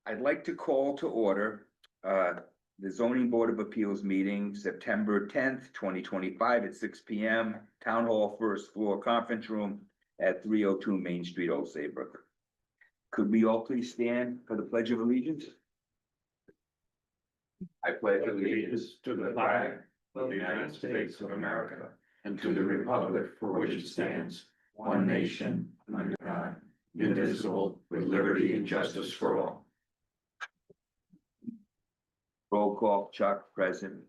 I'd like to call to order the zoning board of appeals meeting, September 10th, 2025 at 6 p.m. Town Hall first floor conference room at 302 Main Street, Old Saybrook. Could we all please stand for the Pledge of Allegiance? I pledge allegiance to the flag of the United States of America and to the republic for which it stands, one nation, under God, indivisible, with liberty and justice for all. Roll call, Chuck, present.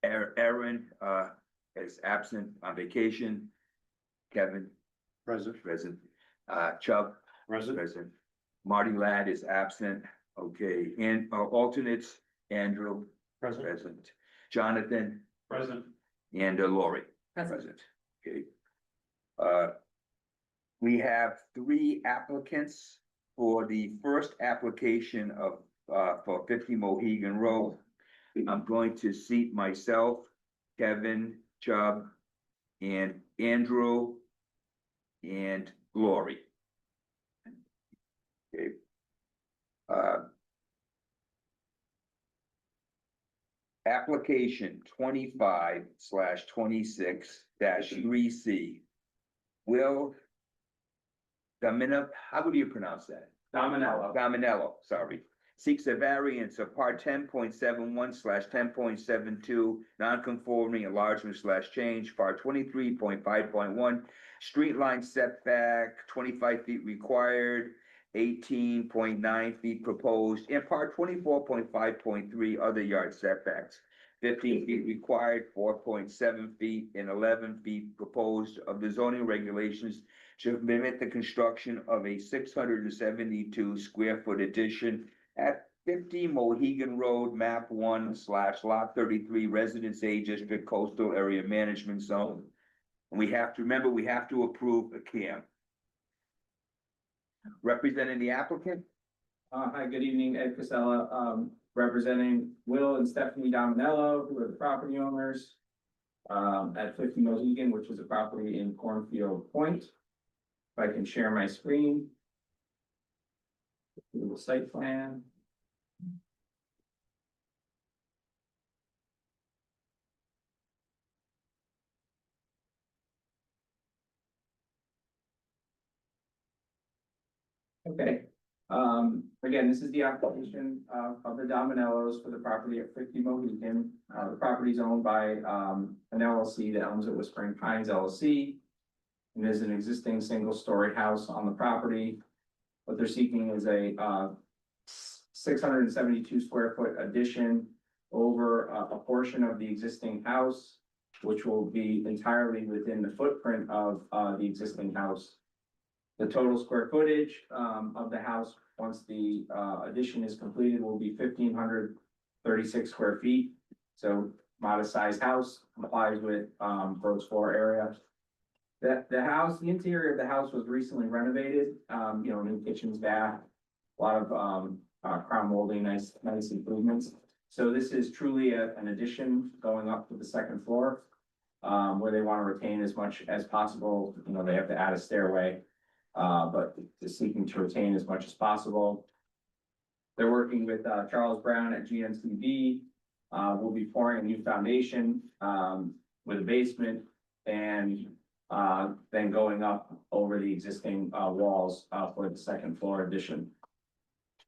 Aaron is absent on vacation. Kevin. Present. Chuck. Present. Marty Ladd is absent. Okay, and alternates, Andrew. Present. Jonathan. Present. And Lori. Present. Okay. We have three applicants for the first application of for 50 Mohegan Road. I'm going to seat myself, Kevin, Chubb, and Andrew, and Lori. Okay. Application 25/26-3C. Will Domino, how would you pronounce that? Dominello, sorry. Seeks a variance of part 10.71/10.72, non-conforming enlargement/change, part 23.5.1, street line setback, 25 feet required, 18.9 feet proposed, and part 24.5.3, other yard setbacks. 15 feet required, 4.7 feet, and 11 feet proposed of the zoning regulations to permit the construction of a 672 square foot addition at 50 Mohegan Road, map 1/lot 33, Residence A District, Coastal Area Management Zone. And we have to remember, we have to approve a CAM. Representing the applicant? Hi, good evening, Ed Casella, representing Will and Stephanie Dominello, who are the property owners at 50 Mohegan, which is a property in Cornfield Point. If I can share my screen. The site plan. Okay, again, this is the application of the Dominellos for the property at 50 Mohegan. The property is owned by an LLC that owns it, Whispering Pines LLC. And there's an existing single-story house on the property. What they're seeking is a 672 square foot addition over a portion of the existing house, which will be entirely within the footprint of the existing house. The total square footage of the house, once the addition is completed, will be 1,536 square feet. So modest sized house, complies with gross floor area. The interior of the house was recently renovated, new kitchens, bath, a lot of crown molding, nice improvements. So this is truly an addition going up to the second floor, where they want to retain as much as possible. They have to add a stairway, but seeking to retain as much as possible. They're working with Charles Brown at GNCB. We'll be pouring a new foundation with a basement and then going up over the existing walls for the second floor addition.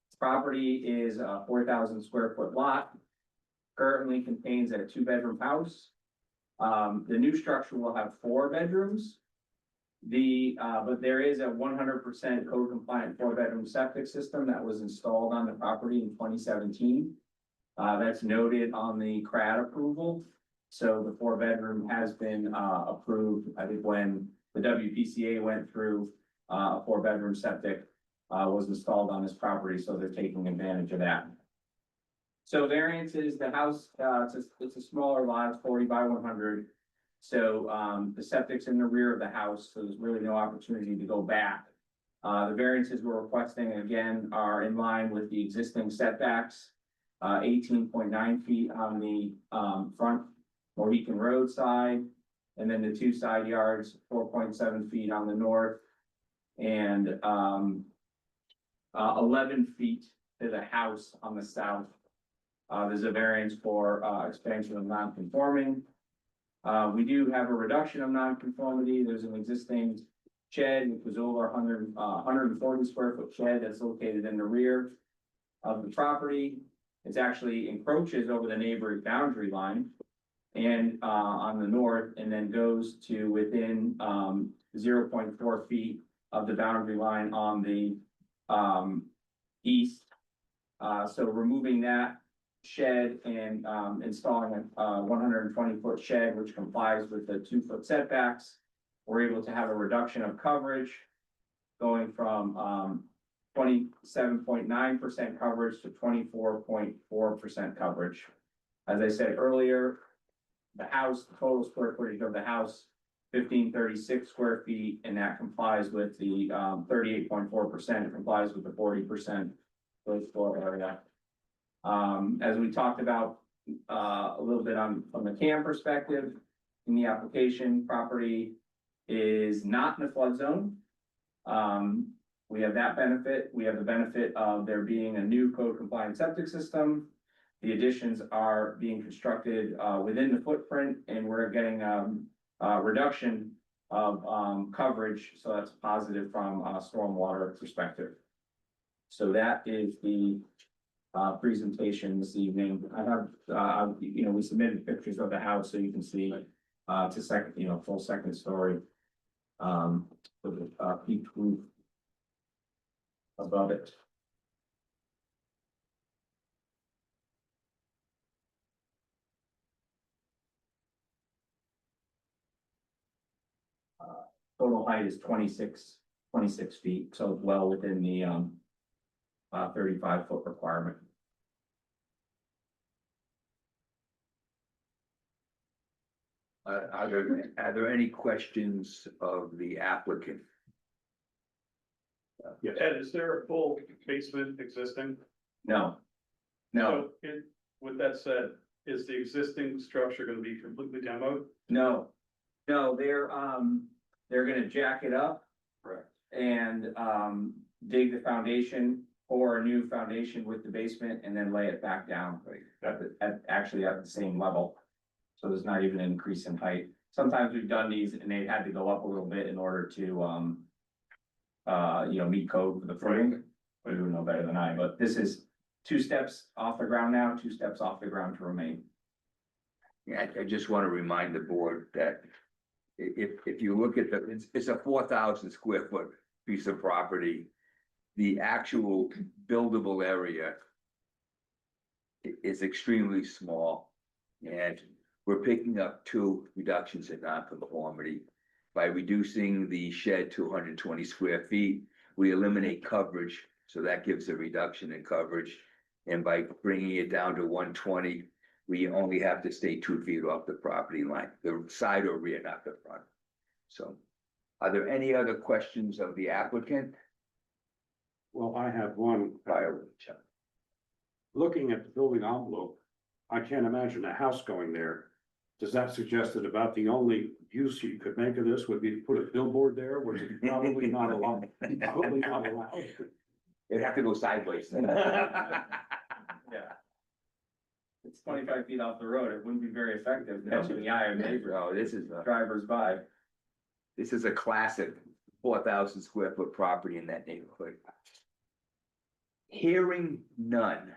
This property is a 4,000 square foot lot. Currently contains a 2-bedroom house. The new structure will have 4 bedrooms. But there is a 100% code compliant 4-bedroom septic system that was installed on the property in 2017. That's noted on the CRAD approval. So the 4-bedroom has been approved. I think when the WPCA went through, a 4-bedroom septic was installed on this property, so they're taking advantage of that. So variances, the house, it's a smaller lot, it's 40 by 100. So the septic's in the rear of the house, so there's really no opportunity to go back. The variances we're requesting, again, are in line with the existing setbacks. 18.9 feet on the front Mohegan Road side, and then the 2 side yards, 4.7 feet on the north, and 11 feet to the house on the south. There's a variance for, expansion of non-conforming. We do have a reduction of non-conformity. There's an existing shed, which was over 140 square foot shed that's located in the rear of the property. It's actually encroaches over the neighbor's boundary line and, on the north, and then goes to within, 0.4 feet of the boundary line on the, east. So removing that shed and, installing a 120-foot shed, which complies with the 2-foot setbacks, we're able to have a reduction of coverage going from, 27.9% coverage to 24.4% coverage. As I said earlier, the house, the total square footage of the house, 1,536 square feet, and that complies with the 38.4%, complies with the 40% gross floor area. As we talked about a little bit from the CAM perspective, in the application, property is not in the flood zone. We have that benefit. We have the benefit of there being a new code compliant septic system. The additions are being constructed within the footprint, and we're getting a reduction of coverage, so that's positive from a stormwater perspective. So that is the presentation this evening. I have, we submitted pictures of the house, so you can see it's a second, full second story with a peaked roof above it. Total height is 26 feet, so well within the 35-foot requirement. Are there any questions of the applicant? Yeah. Ed, is there a full basement existing? No. So with that said, is the existing structure gonna be completely demoed? No, they're gonna jack it up Correct. and dig the foundation or a new foundation with the basement and then lay it back down actually at the same level. So there's not even an increase in height. Sometimes we've done these and they had to go up a little bit in order to meet code for the footing. But you would know better than I, but this is 2 steps off the ground now, 2 steps off the ground to remain. Yeah, I just want to remind the board that if you look at it's a 4,000 square foot piece of property. The actual buildable area is extremely small. And we're picking up 2 reductions in nonconformity. By reducing the shed to 120 square feet, we eliminate coverage, so that gives a reduction in coverage. And by bringing it down to 120, we only have to stay 2 feet off the property line, the side or rear, not the front. So, are there any other questions of the applicant? Well, I have one. Looking at the building envelope, I can't imagine a house going there. Does that suggest that about the only use you could make of this would be to put a billboard there, which is probably not allowed? Probably not allowed. It'd have to go sideways. Yeah. It's 25 feet off the road. It wouldn't be very effective catching the eye of neighbors, No, this is drivers by. a classic 4,000 square foot property in that neighborhood. Hearing none,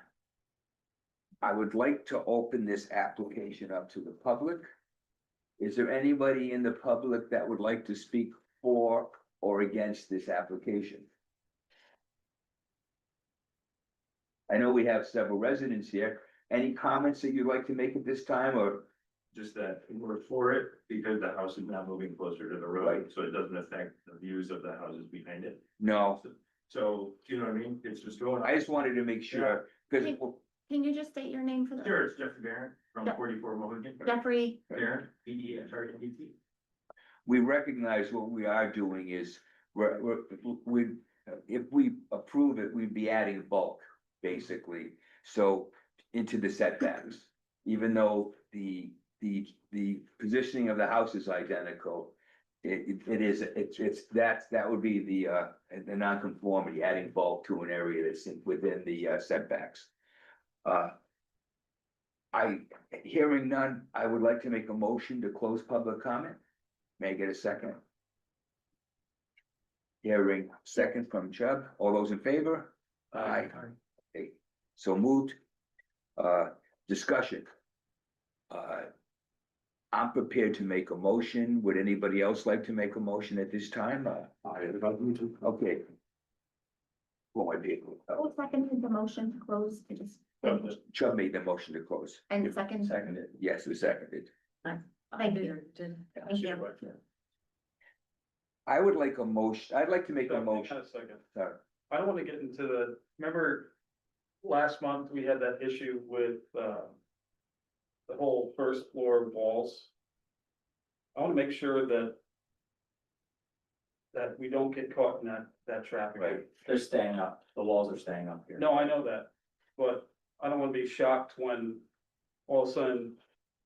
I would like to open this application up to the public. Is there anybody in the public that would like to speak for or against this application? I know we have several residents here. Any comments that you'd like to make at this time, or? Just that we're for it because the house is now moving closer to the road, so it doesn't affect the views of the houses behind it. No, So, you know what I mean? It's just going. I just wanted to make sure, because Can you just state your name for the? Sure, it's Jeffrey Barron from Yeah. 44 Mohegan. Jeffrey, Barron, BDSRNDT. we recognize what we are doing is, if we approve it, we'd be adding bulk, basically. So into the setbacks, even though the positioning of the house is identical, it is, that would be the nonconformity, adding bulk to an area that's within the setbacks. Hearing none, I would like to make a motion to close public comment. May I get a second? Hearing second from Chubb, all those in favor? Aye. Okay, so moved. Discussion. I'm prepared to make a motion. Would anybody else like to make a motion at this time? Okay. Well, I did. Who seconded the motion to close? I just, Chubb made the motion to close. and second, Seconded. Yes, it was seconded. thank you. Thank you. I would like a motion, I'd like to make a Hang on motion. a second. Sorry. I don't wanna get into remember last month we had that issue with, the whole first floor walls? I wanna make sure that we don't get caught in that traffic. Right. They're staying up, the walls are staying up here. No, I know that, but I don't wanna be shocked when all of a sudden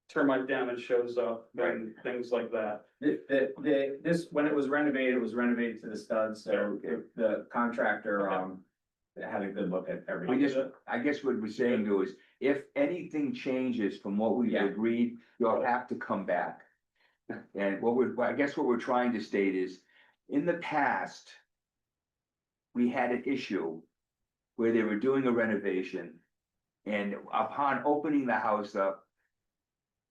termite damage shows up and things like that. This, when it was renovated to the studs, so the contractor, had a good look at We everything. just, I guess what we're saying though is, if anything changes from what we've Yeah. agreed, you'll have to come back. And I guess what we're trying to state is, in the past, we had an issue where they were doing a renovation, and upon opening the house up,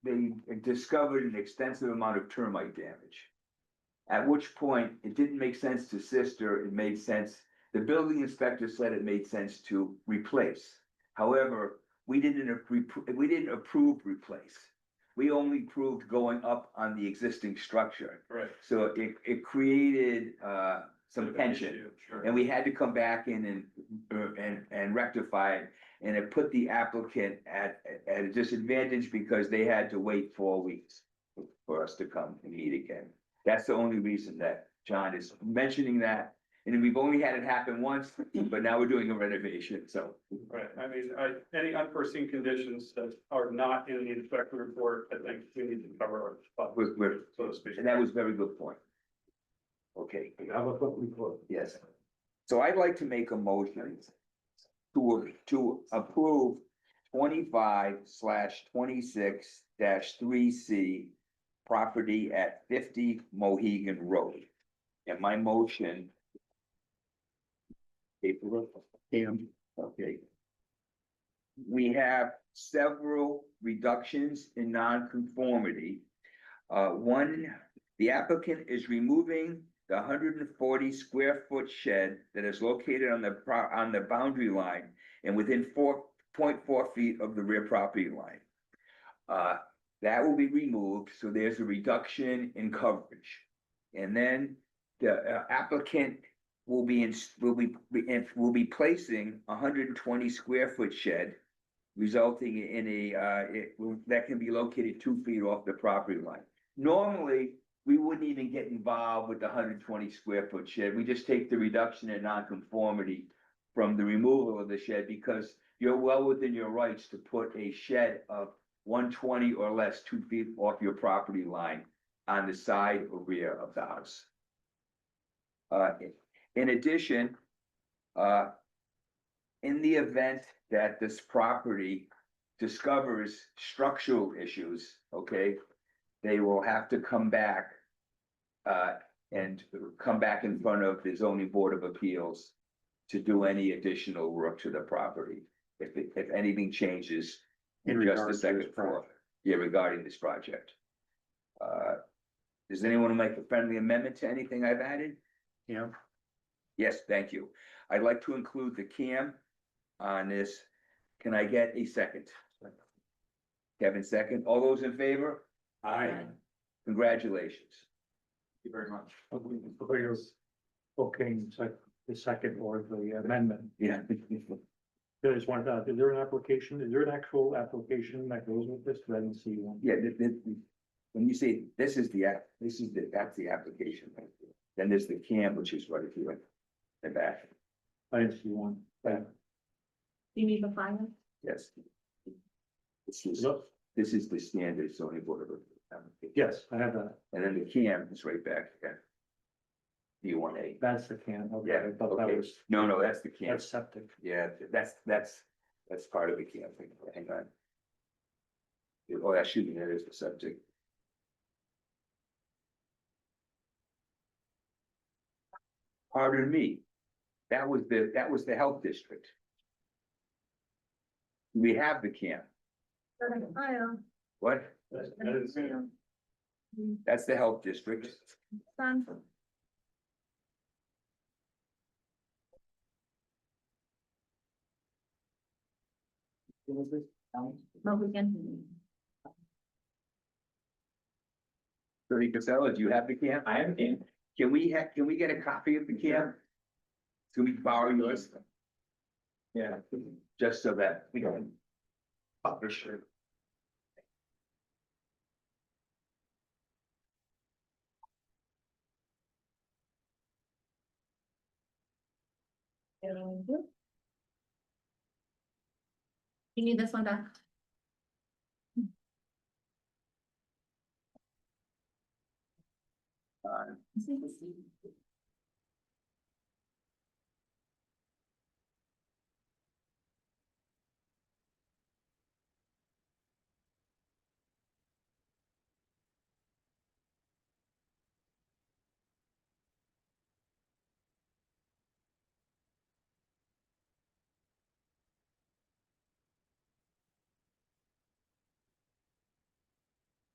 they discovered an extensive amount of termite damage. At which point, it didn't make sense to sister, it made sense, the building inspector said it made sense to replace. However, we didn't approve replace. We only approved going up on the existing structure. Right. So it created some tension. Sure. And we had to come back in and rectify it, and it put the applicant at a disadvantage because they had to wait 4 weeks for us to come and meet again. That's the only reason that John is mentioning that, and we've only had it happen once, but now we're doing a renovation, so. Right, I mean, any unforeseen conditions that are not in the inspector report, I think we need to cover our spot, so to speak. And that was a very good point. Okay, Have a quick report. yes. So I'd like to make a motion to approve 25/26-3C property at 50 Mohegan Road. And my motion. Okay. We have several reductions in nonconformity. One, the applicant is removing the 140 square foot shed that is located on the boundary line and within 4.4 feet of the rear property line. That will be removed, so there's a reduction in coverage. And then the applicant will be placing a 120 square foot shed, resulting in that can be located 2 feet off the property line. Normally, we wouldn't even get involved with the 120 square foot shed. We just take the reduction in nonconformity from the removal of the shed, because you're well within your rights to put a shed of 120 or less 2 feet off your property line on the side or rear of the house. In addition, in the event that this property discovers structural issues, okay, they will have to come back in front of the zoning board of appeals to do any additional work to the property, if anything changes in just the second floor. Yeah, regarding this project. Does anyone make a friendly amendment to anything I've added? Yeah. Yes, thank you. I'd like to include the CAM on this. Can I get a second? Kevin, second. All those in favor? Aye. Congratulations. Thank you very much. Okay, the second or the amendment. Yeah. There's one, is there an application, is there an actual application that goes with this? I didn't see one. Yeah, when you say that's the application. Then there's the CAM, which is right here in the back. I didn't see one. You need the file? Yes. This is the standard zoning board of appeals. application. Yes, I have that. And then the CAM is right back there. D1A. That's the can. Okay, Yeah, I thought that okay. was, No, that's the CAM. that's septic. Yeah, that's part of the CAM thing. Hang on. Oh, that shooting, that is the subject. Pardon me. That was the health district. We have the CAM. What? That's the health district. Well, we can. Attorney Casella, do you have the CAM? I have a can. Can we get a copy of the CAM? Can we borrow yours? Yeah. Just so that we can. Publish it. You need this one back?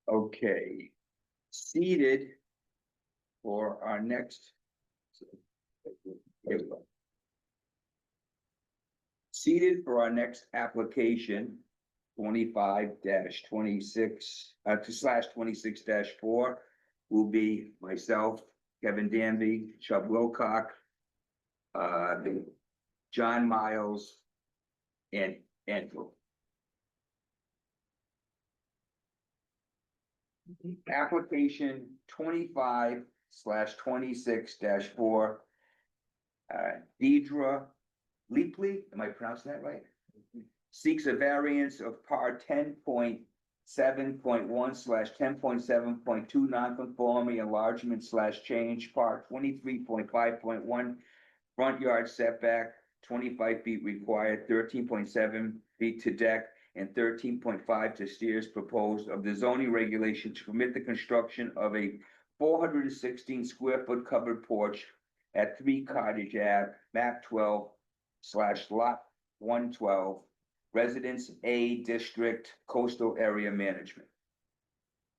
Okay. Seated for our next. Here we go. Seated for our next application, 25-26, /26-4 will be myself, Kevin Danby, Chubb Wilcock, John Miles, and Andrew. Application 25/26-4. Deidre Leapley, am I pronouncing that right? Seeks a variance of par 10.7.1/10.7.2 non-conforming enlargement / change, par 23.5.1 front yard setback, 25 feet required, 13.7 feet to deck, and 13.5 to stairs proposed of the zoning regulation to permit the construction of a 416 square foot covered porch at 3 Cottage Ave, map 12/lot 112, Residence A District, Coastal Area Management.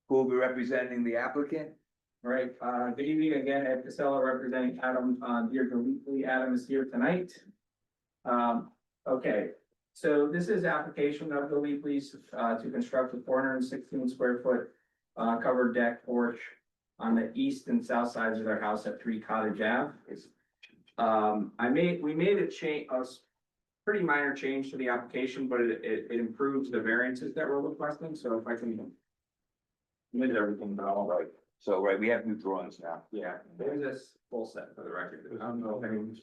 Who will be representing the applicant? Right, good evening again, Ed Casella representing Adam, Deirdre Wheatley. Adam is here tonight. Okay, so this is application of the Wheatleys, to construct a 416 square foot, covered deck porch on the east and south sides of their house at 3 Cottage Ave. We made a change, a pretty minor change to the application, but it improves the variances that we're requesting, so if I can. Made everything all right. So, right, we have new drawings now. Yeah, there's this full set for the record. I don't know if any,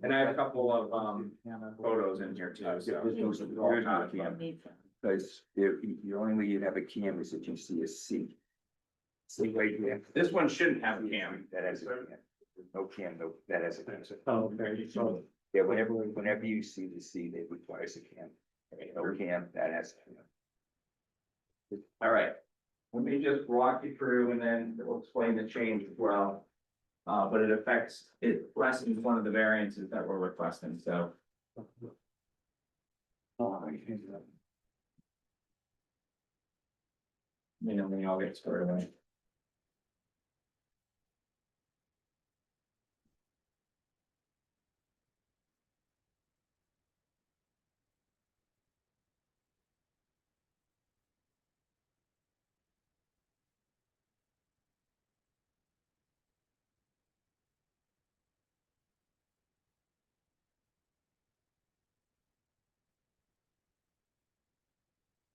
and I have a couple of, photos in here too, so. There's no CAM. Because the only way you'd have a CAM is if you see a C. See right here. This one shouldn't have a cam. That has a CAM. No CAM, no, that has a CAM. Oh, okay, so, Yeah, whenever you see the C, they require a CAM. No CAM, that has a CAM. All right, let me just walk you through and then we'll explain the change as well. But it lessens one of the variances that we're requesting, so. You know, when y'all get squared away.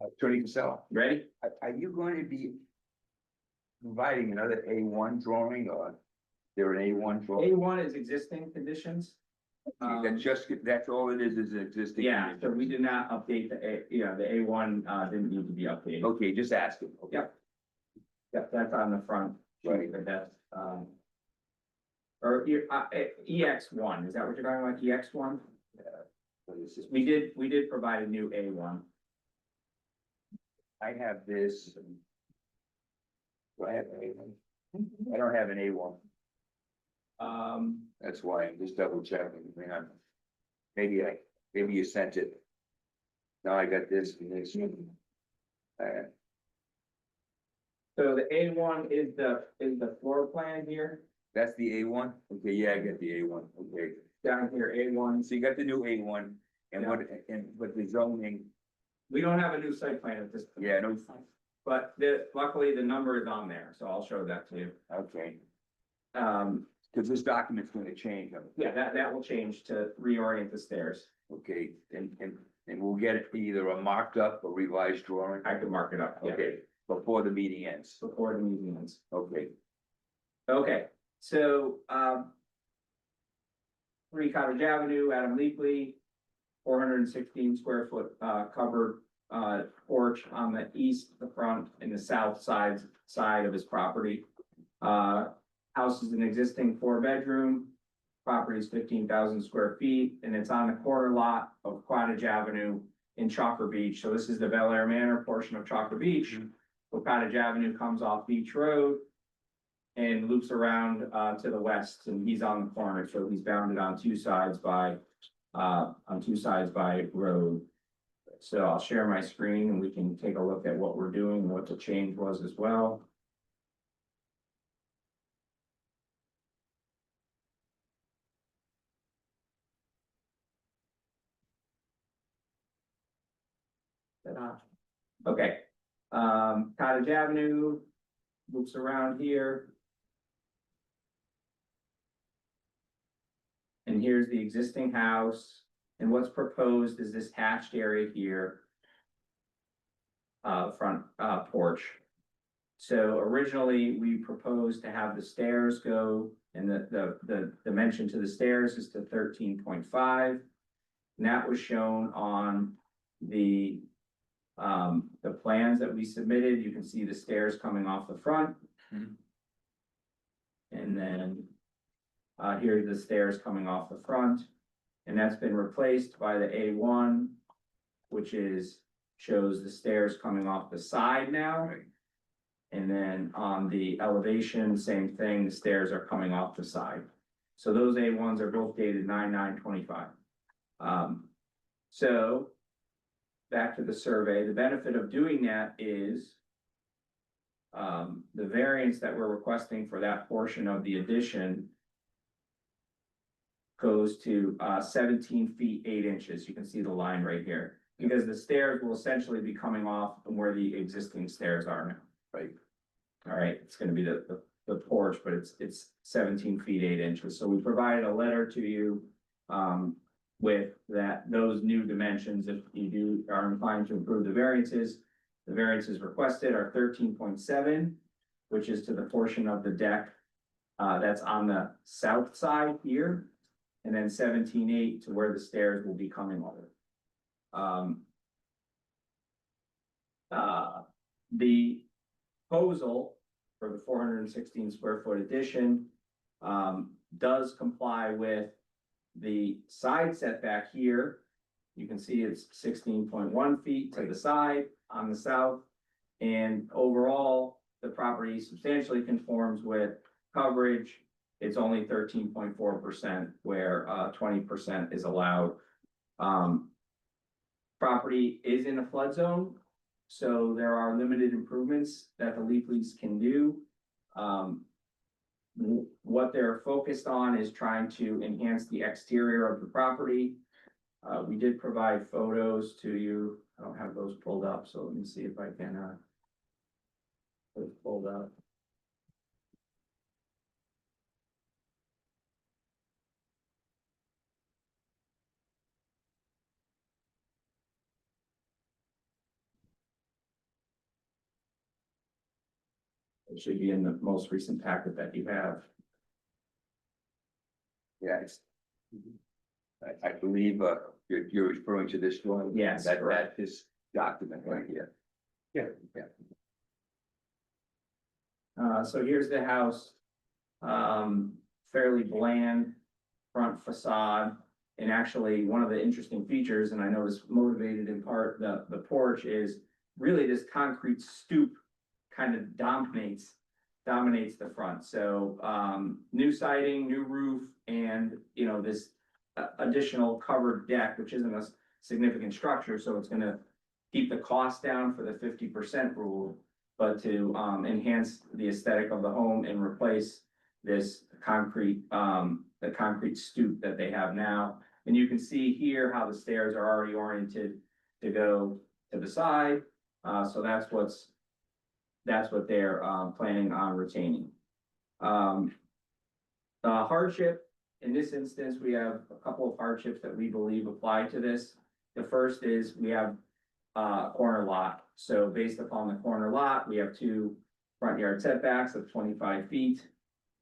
Attorney Casella, Ready? are you going to be providing another A1 drawing or there an A1 drawing? A1 is existing conditions. That's all it is existing. Yeah, so conditions. we did not update the A1, didn't need to be updated. Okay, just ask him. Okay. Yep. That's on the front. Right. But that's, or, EX1, is that what you're talking about, EX1? So this is, We did provide a new A1. I have this. Do I have an A1? I don't have an A1. That's why I'm just double checking. Hang on. Maybe you sent it. No, I got this and this. So the A1 is the floor plan here, That's the A1? Okay, yeah, I got the A1. Okay. down here, A1. So you got the new A1 and but the zoning, We don't have a new site plan at this. point. yeah, no, But luckily the number is on there, so I'll show that to you. okay. Um, Cause this document's gonna change. yeah, that will change to reorient the stairs. Okay, and we'll get it either a marked up or revised drawing. I could mark it up, yeah, Okay, before the meeting ends. before the meeting ends. Okay, Okay, so, 3 Cottage Avenue, Adam Leapley, 416 square foot, covered, porch on the east, the front, and the south side of his property. House is an existing 4-bedroom, property is 15,000 square feet, and it's on the corner lot of Cottage Avenue in Chalker Beach. So this is the Bel Air Manor portion of Chalker Beach. So Cottage Avenue comes off Beach Road and loops around, to the west, and he's on the corner, so he's bounded on two sides by road. So I'll share my screen and we can take a look at what we're doing and what the change was as well. Okay, Cottage Avenue loops around here. And here's the existing house, and what's proposed is this hatched area here. Front porch. So originally, we proposed to have the stairs go, and the dimension to the stairs is to 13.5. And that was shown on the plans that we submitted. You can see the stairs coming off the front. Mhm. And then here are the stairs coming off the front, and that's been replaced by the A1, which shows the stairs coming off the side now. Right. And then on the elevation, same thing, the stairs are coming off the side. So those A1s are both dated 9/9/25. So back to the survey, the benefit of doing that is the variance that we're requesting for that portion of the addition goes to 17 feet 8 inches. You can see the line right here, because the stairs will essentially be coming off from where the existing stairs are now. right. All right, it's gonna be the porch, but it's 17 feet 8 inches. So we provided a letter to you with those new dimensions. If you are inclined to approve the variances requested are 13.7, which is to the portion of the deck that's on the south side here, and then 17.8 to where the stairs will be coming over. The proposal for the 416 square foot addition does comply with the side setback here. You can see it's 16.1 feet to the side on the south. And overall, the property substantially conforms with coverage. It's only 13.4% where 20% is allowed. Property is in a flood zone, so there are limited improvements that the Leafleys can do. What they're focused on is trying to enhance the exterior of the property. We did provide photos to you. I don't have those pulled up, so let me see if I can put it pulled up. It should be in the most recent packet that you have. Yeah, I believe, you're referring to this drawing? Yes, That correct. this document right here. Yeah. Yeah. So here's the house. Fairly bland front facade. And actually, one of the interesting features, and I know this motivated in part the porch, is really this concrete stoop kind of dominates the front. So, new siding, new roof, and, you know, this additional covered deck, which isn't a significant structure, so it's gonna keep the cost down for the 50% rule, but to, enhance the aesthetic of the home and replace this concrete, the concrete stoop that they have now. And you can see here how the stairs are already oriented to go to the side. So that's what they're planning on retaining. Hardship, in this instance, we have a couple of hardships that we believe apply to this. The first is we have a corner lot. So based upon the corner lot, we have two front yard setbacks of 25 feet.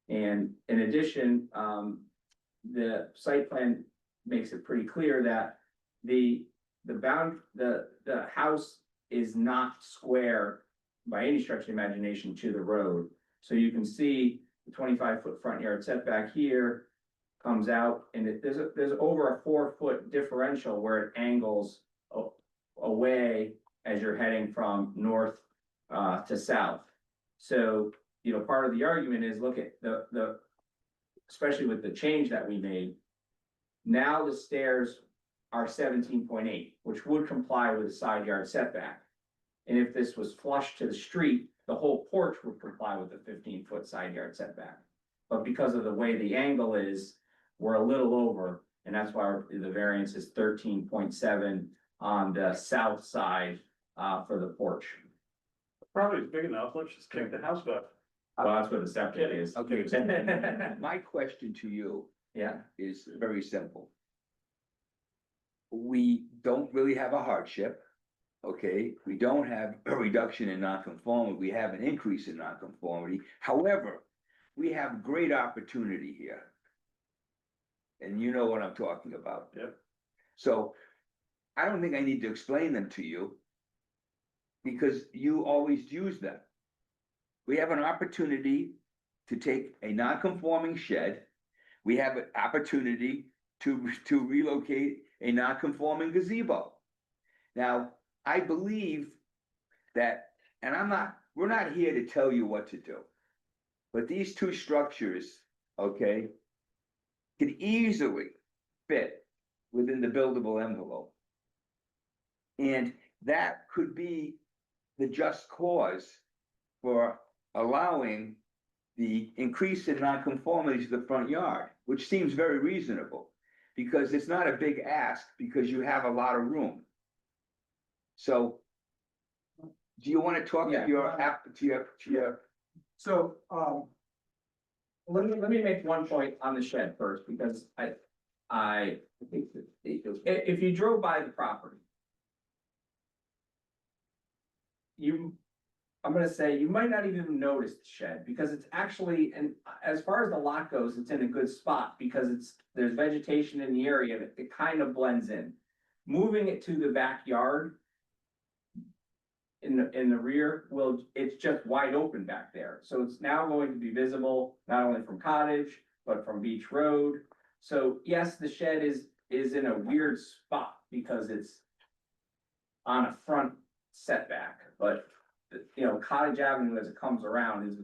And in addition, the site plan makes it pretty clear that the house is not square by any stretch of the imagination to the road. So you can see the 25-foot front yard setback here comes out, and there's over a 4-foot differential where it angles away as you're heading from north to south. So, you know, part of the argument is, look at the especially with the change that we made. Now the stairs are 17.8, which would comply with the side yard setback. And if this was flush to the street, the whole porch would comply with the 15-foot side yard setback. But because of the way the angle is, we're a little over, and that's why the variance is 13.7 on the south side for the porch. Property's big enough, let's just kick the house back. Well, that's where the septic is. Okay, my question to you Yeah, is very simple. We don't really have a hardship, okay? We don't have a reduction in nonconformity, we have an increase in nonconformity. However, we have great opportunity here. And you know what I'm talking about. Yep. So I don't think I need to explain them to you, because you always use them. We have an opportunity to take a non-conforming shed. We have an opportunity to relocate a non-conforming gazebo. Now, I believe that, and we're not here to tell you what to do. But these two structures, okay, can easily fit within the buildable envelope. And that could be the just cause for allowing the increase in nonconformity to the front yard, which seems very reasonable, because it's not a big ask, because you have a lot of room. So, do you want to talk Yeah. to your? so, let me make one point on the shed first, because I think that if you drove by the property, I'm gonna say, you might not even notice the shed, because it's actually, and as far as the lot goes, it's in a good spot, because there's vegetation in the area, that it kind of blends in. Moving it to the backyard in the rear, it's just wide open back there, so it's now going to be visible not only from Cottage, but from Beach Road. So yes, the shed is in a weird spot, because it's on a front setback, but you know, Cottage Avenue as it comes around is.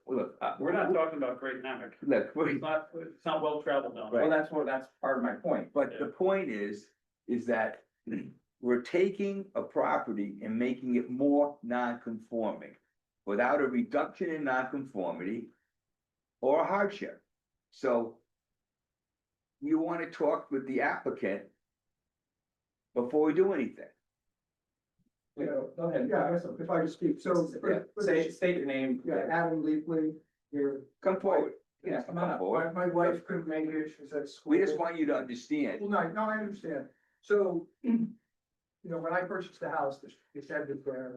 We're not talking about Great Namak. Look, It's not well traveled down. Well, that's part of my point. but the point is that we're taking a property and making it more non-conforming without a reduction in non-conformity or a hardship. So you want to talk with the applicant before we do anything. Go ahead. Yeah, if I could speak, so. State your name. Yeah, Adam Leafley here. Come forward. Yeah, come on My, up. my wife couldn't make it, she's at school. We just want you to understand. Well, no, I understand. So, you know, when I purchased the house, the shed was there.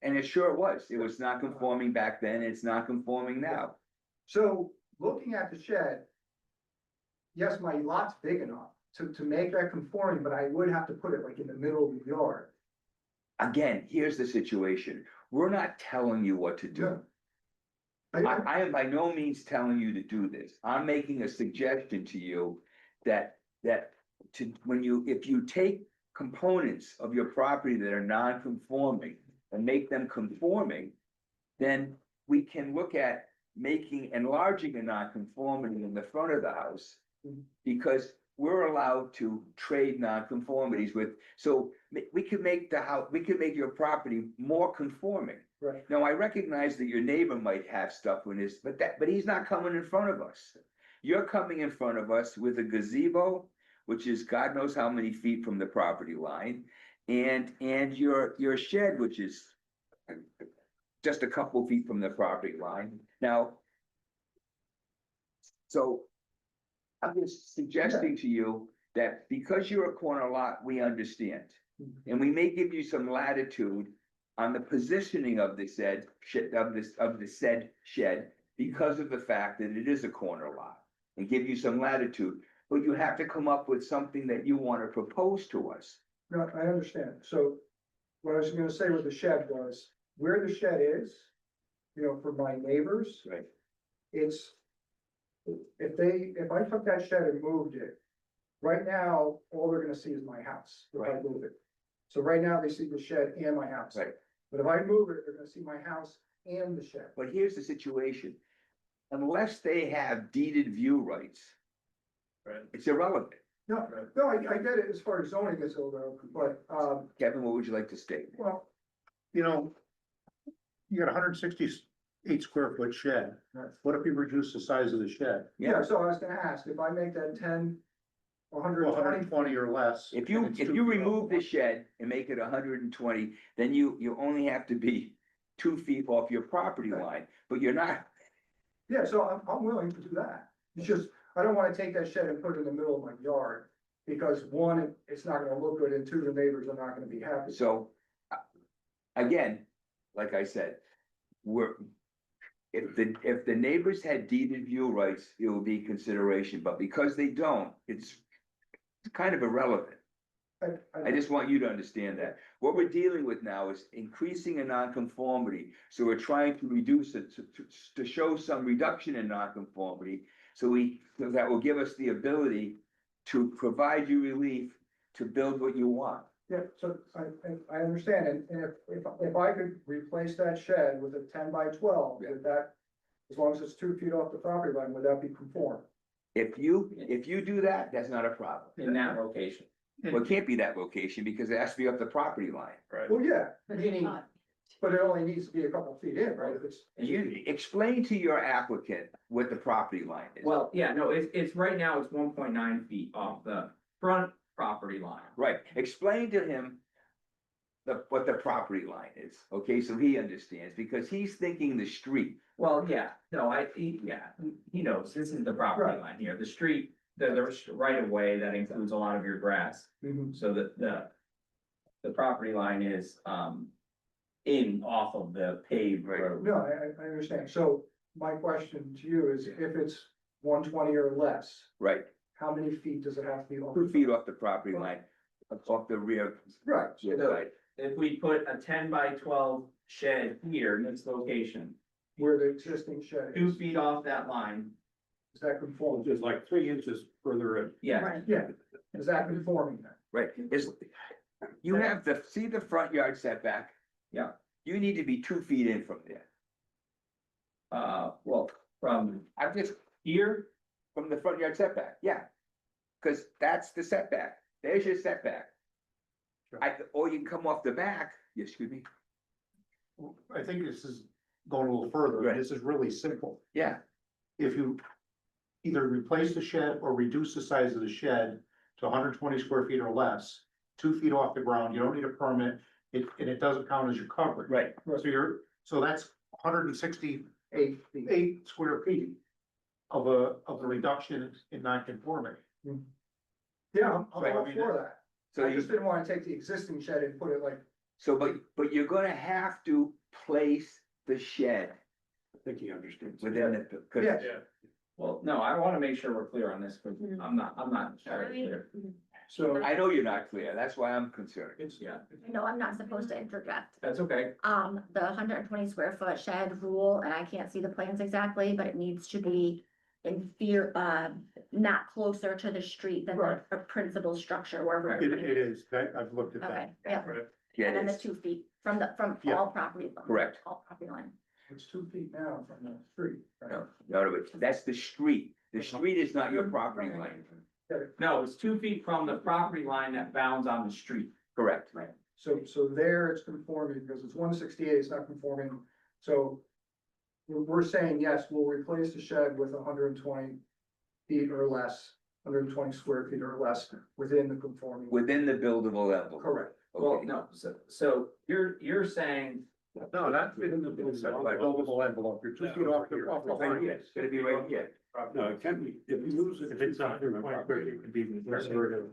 And it sure was. It was not conforming back then. It's not conforming now. So looking at the shed, yes, my lot's big enough to make that conforming, but I would have to put it like in the middle of the yard. Again, here's the situation. We're not telling you what to do. No. I am by no means telling you to do this. I'm making a suggestion to you that, if you take components of your property that are non-conforming and make them conforming, then we can look at enlarging a non-conformity in the front of the house. Because we're allowed to trade non-conformities with, so we could make your property more conforming. Right. Now, I recognize that your neighbor might have stuff in his, but he's not coming in front of us. You're coming in front of us with a gazebo, which is God knows how many feet from the property line, and your shed, which is just a couple feet from the property line. Now, so I'm just suggesting to you that because you're a corner lot, we understand. And we may give you some latitude on the positioning of the said shed, because of the fact that it is a corner lot, and give you some latitude, but you have to come up with something that you want to propose to us. No, I understand. So what I was gonna say with the shed was, where the shed is, for my neighbors, Right. it's, if I took that shed and moved it, right now, all they're gonna see is my house, if I Right. move it. So right now, they see the shed and my house. Right. But if I move it, they're gonna see my house and the shed. But here's the situation. Unless they have deeded view rights. Right. It's irrelevant. No, no, I get it as far as zoning is over, but, Kevin, what would you like to state? well, You know, you got a 168 square foot shed. What if you reduce the size of the shed? yeah, so I was gonna ask, if I make that 10, 120. Or less. If you remove the shed and make it 120, then you only have to be 2 feet off your property line, but you're not. Yeah, so I'm willing to do that. It's just, I don't wanna take that shed and put it in the middle of my yard. Because one, it's not gonna look good, and two, the neighbors are not gonna be happy. So, again, like I said, if the neighbors had deeded view rights, it would be consideration, but because they don't, it's kind of irrelevant. I just want you to understand that. What we're dealing with now is increasing a nonconformity, so we're trying to reduce it to show some reduction in nonconformity. So that will give us the ability to provide you relief to build what you want. Yeah, so I understand, and if I could replace that shed with a 10 by 12, Yeah. would that, as long as it's 2 feet off the property line, would that be conform? If you do that, that's not a problem. In that location. Well, it can't be that location because it has to be up the property line. Right. Well, yeah, meaning, but it only needs to be a couple feet in, right? If it's, You explain to your applicant what the property line is. Well, yeah, no, it's right now, it's 1.9 feet off the front property line. Right, explain to him what the property line is, okay, so he understands, because he's thinking the street. Well, yeah, no, he knows, this is the property Right. line here, the street, there's right of way that includes a lot of your grass. So that the property line is, in off of the paved Right. road. no, I understand. So my question to you is, if it's 120 or less, Right, how many feet does it have to be off? 2 feet off the property line, off the rear. Right, rear So- side. If we put a 10 by 12 shed here in this location, where the existing shed 2 is, feet off that line, is that conforming? Just like 3 inches further in. yeah, Yeah, is that conforming then? Right, you have see the front yard setback? Yeah. You need to be 2 feet in from there. well, from I'm just, here, from the front yard setback, yeah. Cause that's the setback, there's your setback. Or you can come off the back, excuse me, I think this is going a little further. Right. This is really simple. yeah, If you either replace the shed or reduce the size of the shed to 120 square feet or less, 2 feet off the ground, you don't need a permit, and it doesn't count as your coverage. right, So that's 168 square feet of a reduction in non-conformity. Yeah, I'm Right. all for that. so I just you, didn't wanna take the existing shed and put it like, so, but you're gonna have to place the shed I think he understands. within it, cause. Yeah. Yeah, well, no, I wanna make sure we're clear on this, because I'm not entirely clear. So I know you're not clear, that's why I'm concerned. it's, Yeah, No, I'm not supposed to interject. that's okay. The 120 square foot shed rule, and I can't see the plans exactly, but it needs to be in fear, not closer to the street than Right. the principal structure where we're. It is, I've looked at Okay, that. yeah, Yeah, and then it the is. 2 feet from Yeah. all property. line, Correct. All property line. it's 2 feet now from the street. right? No, no, but that's the street. The street is not your property line. No, it's 2 feet from the property line that bounds on the street. Correct. So there it's conforming, because it's 168, it's not conforming, so. We're saying, yes, we'll replace the shed with 120 feet or less, 120 square feet or less within the conforming. Within the buildable envelope. Correct. Well, Okay. no, so you're saying, No, not in the buildable envelope, you're 2 feet off the Right line. here, it's gonna be right here. No, it can't be, if you lose it. If it's not required, it could be restored.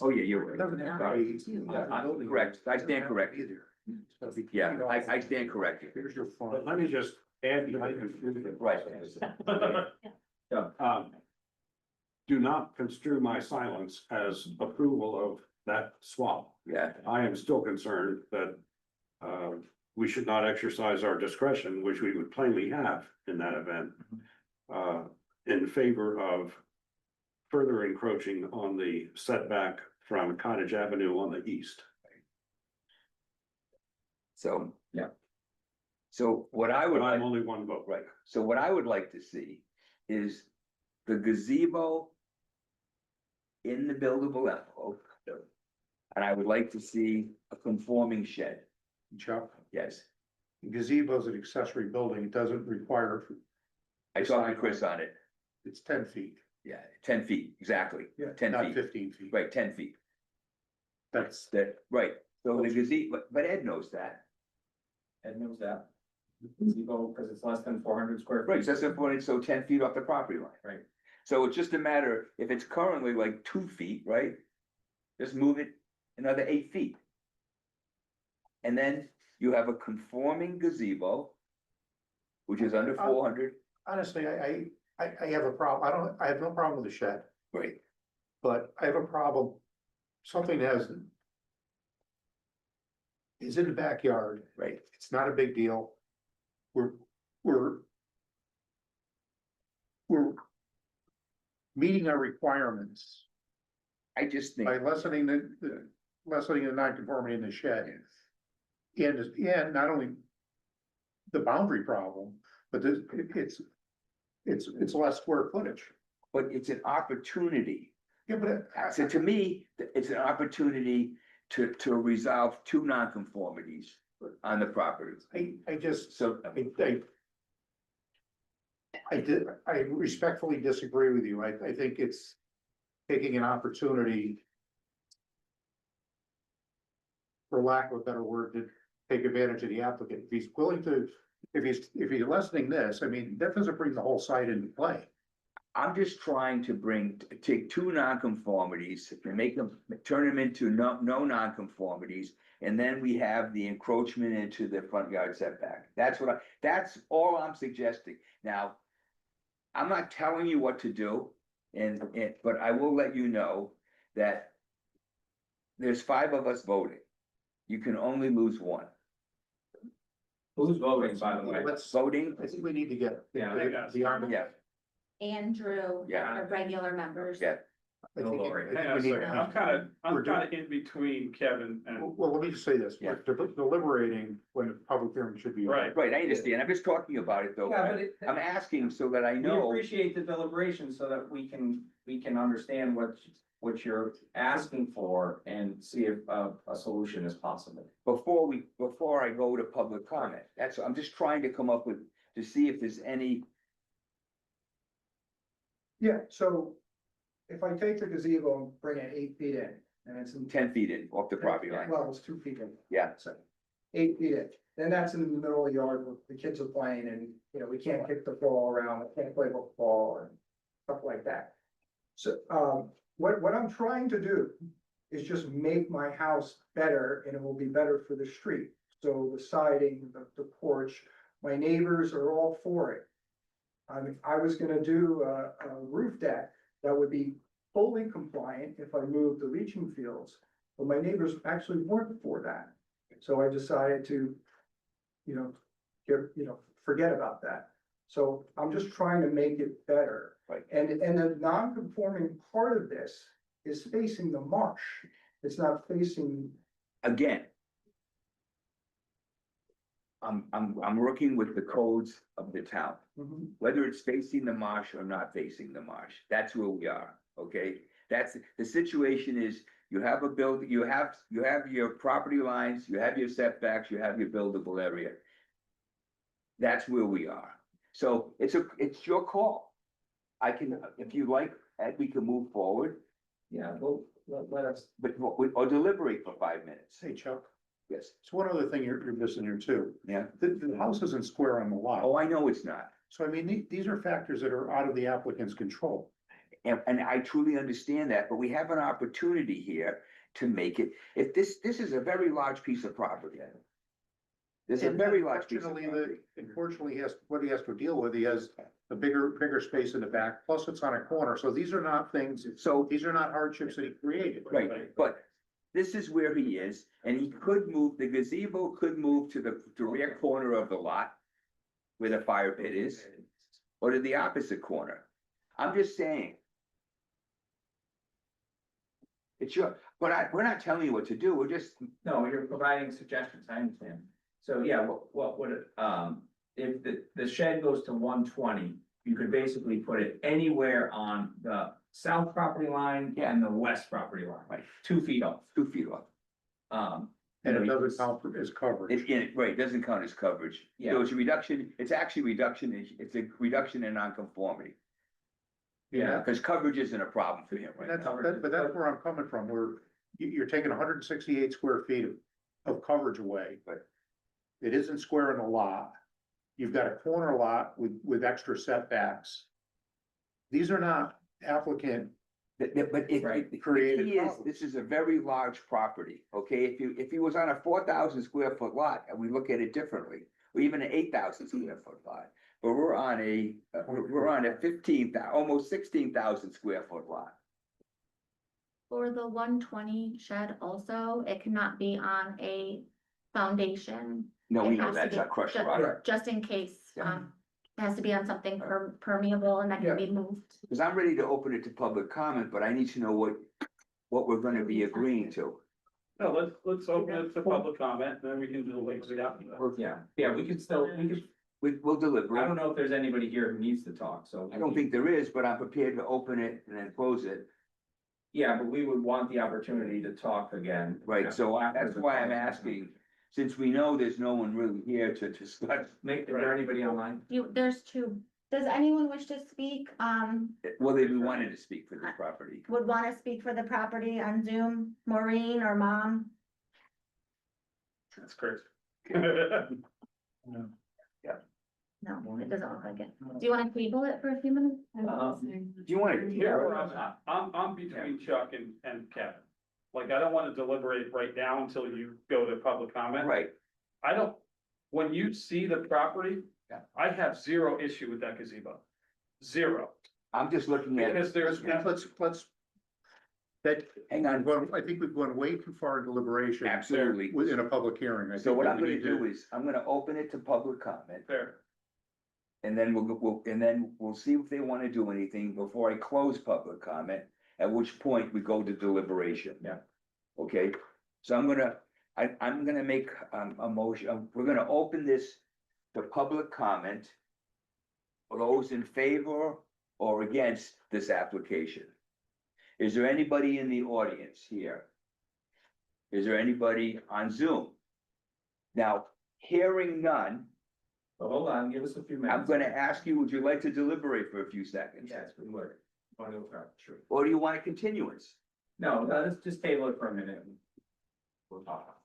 Oh, yeah, you're It right. doesn't have to be. I'm correct. I stand corrected. Either. It's gotta be 2 Yeah, feet off. I stand corrected. Here's your But front. let me just add to my confusion. Right. Do not construe my silence as approval of that swap. Yeah, I am still concerned that, we should not exercise our discretion, which we would plainly have in that event, in favor of further encroaching on the setback from Cottage Avenue on the east. so. Yeah. So what I would But like. I'm only one vote. Right, so what I would like to see is the gazebo in the buildable envelope. And I would like to see a conforming shed, Chuck, yes. gazebo is an accessory building, it doesn't require, I talked to Chris on it, it's 10 feet, yeah, 10 feet, exactly, Yeah. 10 not feet, 15 feet. right, 10 feet, That's, that, right. So the gazebo, but Ed knows that, Ed knows that. Gazebo, because it's less than 400 square right, feet. so that's important, so 10 feet off the property line. Right. So it's just a matter, if it's currently like 2 feet, right? Just move it another 8 feet. And then you have a conforming gazebo, which is under 400, honestly, I have a problem, I have no problem with the shed, right? but I have a problem, something that is in the backyard, Right, it's not a big deal. We're meeting our requirements I just think, by lessening the nonconformity in the shed. And not only the boundary problem, but it's less square footage. but it's an opportunity. Yeah, but So to me, it's an opportunity to resolve two nonconformities on the property. I just, So, I respectfully disagree with you. I think it's taking an opportunity, for lack of a better word, to take advantage of the applicant. If he's willing to, if he's lessening this, I mean, that doesn't bring the whole site into play. I'm just trying to take two nonconformities and make them, turn them into no nonconformities. And then we have the encroachment into the front yard setback. That's all I'm suggesting. Now, I'm not telling you what to do, but I will let you know that there's 5 of us voting. You can only lose 1. Who's voting, by the way? Let's, Voting, I think we need to get. Yeah, The arm. yeah, Andrew, Yeah. the regular members. yeah. I think Lori. Hang on a we need second, to- I'm We're doing- kinda in between Kevin and, Well, let me just say this, Yeah. we're deliberating when the public hearing should be. right, Right, I understand. I'm just talking about it though. Yeah, but it- I'm asking so that I We know. appreciate the deliberation so that we can understand what you're asking for and see if a solution is possible. Before I go to public comment. I'm just trying to come up with, to see if there's any, Yeah, so if I take the gazebo and bring it 8 feet in, and it's in 10 feet in off the property line. Well, it's 2 feet in. Yeah. So 8 feet in, then that's in the middle of the yard where the kids are playing and, you know, we can't kick the ball around, we can't play with the ball and stuff like that. So, what I'm trying to do is just make my house better and it will be better for the street. So the siding, the porch, my neighbors are all for it. I mean, I was gonna do a roof deck that would be fully compliant if I moved the leaching fields, but my neighbors actually weren't for that. So I decided to, you know, forget about that. So I'm just trying to make it better. Right. And the non-conforming part of this is facing the marsh. It's not facing, Again. I'm working with the codes of the town, whether it's facing the marsh or not facing the marsh, that's where we are, okay? That's, the situation is, you have a build, you have your property lines, you have your setbacks, you have your buildable area. That's where we are, so it's your call. I can, if you like, Ed, we can move forward, Yeah, well, let us, but, or deliberate for 5 minutes, Hey Chuck, yes, it's one other thing you're missing here too. yeah, The house isn't square on the lot. oh, I know it's not. So I mean, these are factors that are out of the applicant's control. And I truly understand that, but we have an opportunity here to make it, if this is a very large piece of property. There's a And very large piece of unfortunately, property. unfortunately, what he has to deal with, he has a bigger space in the back, plus it's on a corner, so these are not things, So, these are not hardships that he created. right, but this is where he is, and he could move, the gazebo could move to the rear corner of the lot where the fire pit is, or to the opposite corner. I'm just saying. It's your, but we're not telling you what to do, we're just, no, you're providing suggestions, I understand. So, yeah, what would it, if the shed goes to 120, you could basically put it anywhere on the south property line and the west property line, right, 2 feet off. 2 feet off. And it doesn't count as coverage. Right, it doesn't count as coverage. So Yeah. it's a reduction, it's actually it's a reduction in nonconformity. Yeah. Because coverage isn't a problem for him right That's, now. but that's where I'm coming from, where you're taking hundred and 68 square feet of coverage away. Right. It isn't square in the lot. You've got a corner lot with extra setbacks. These are not applicant, But if, Right. the Creative key is, problems. this is a very large property, okay? If he was on a 4,000 square foot lot, and we look at it differently, or even an 8,000 square foot lot. But we're on a 15,000, almost 16,000 square foot lot. For the 120 shed also, it cannot be on a foundation. No, we It know has to that's be a crushed ju- rock. Just in case, Yeah. it has to be on something permeable and that can be moved. Because I'm ready to open it to public comment, but I need to know what we're gonna be agreeing to. No, let's open it to public comment, then we can do the links after that. Yeah, we could still, We'll I deliberate. don't know if there's anybody here who needs to talk, so. I don't think there is, but I'm prepared to open it and then close it. Yeah, but we would want the opportunity to talk again. Right, so after that's the why I'm close. asking, since we know there's no one really here to discuss. Is there anybody online? There's two. Does anyone wish to speak, Well, they wanted to speak for this property. would want to speak for the property on Zoom? Maureen or Mom? That's crazy. No, it doesn't look like it. Do you want to table it for a few minutes? Do you want to Here, hear? where I'm between Chuck and Kevin. Like, I don't wanna deliberate right now until you go to public comment. Right, I don't, when you see the property, Yeah. I have zero issue with that gazebo. Zero, I'm just looking at, because there's, let's, that, hang on. I think we've gone way too far in deliberation. Absolutely. Within a public hearing. I So think what that I'm we gonna need to- do is, I'm gonna open it to public comment, fair, and then we'll see if they wanna do anything before I close public comment, at which point we go to deliberation. Yeah. Okay, so I'm gonna make a motion, we're gonna open this to public comment. For those in favor or against this application. Is there anybody in the audience here? Is there anybody on Zoom? Now, hearing none, But hold on, give us a few minutes. I'm gonna ask you, would you like to deliberate for a few seconds? Yes, we would. Sure. Or do you want a continuance? No, let's just table it for a minute. We'll talk.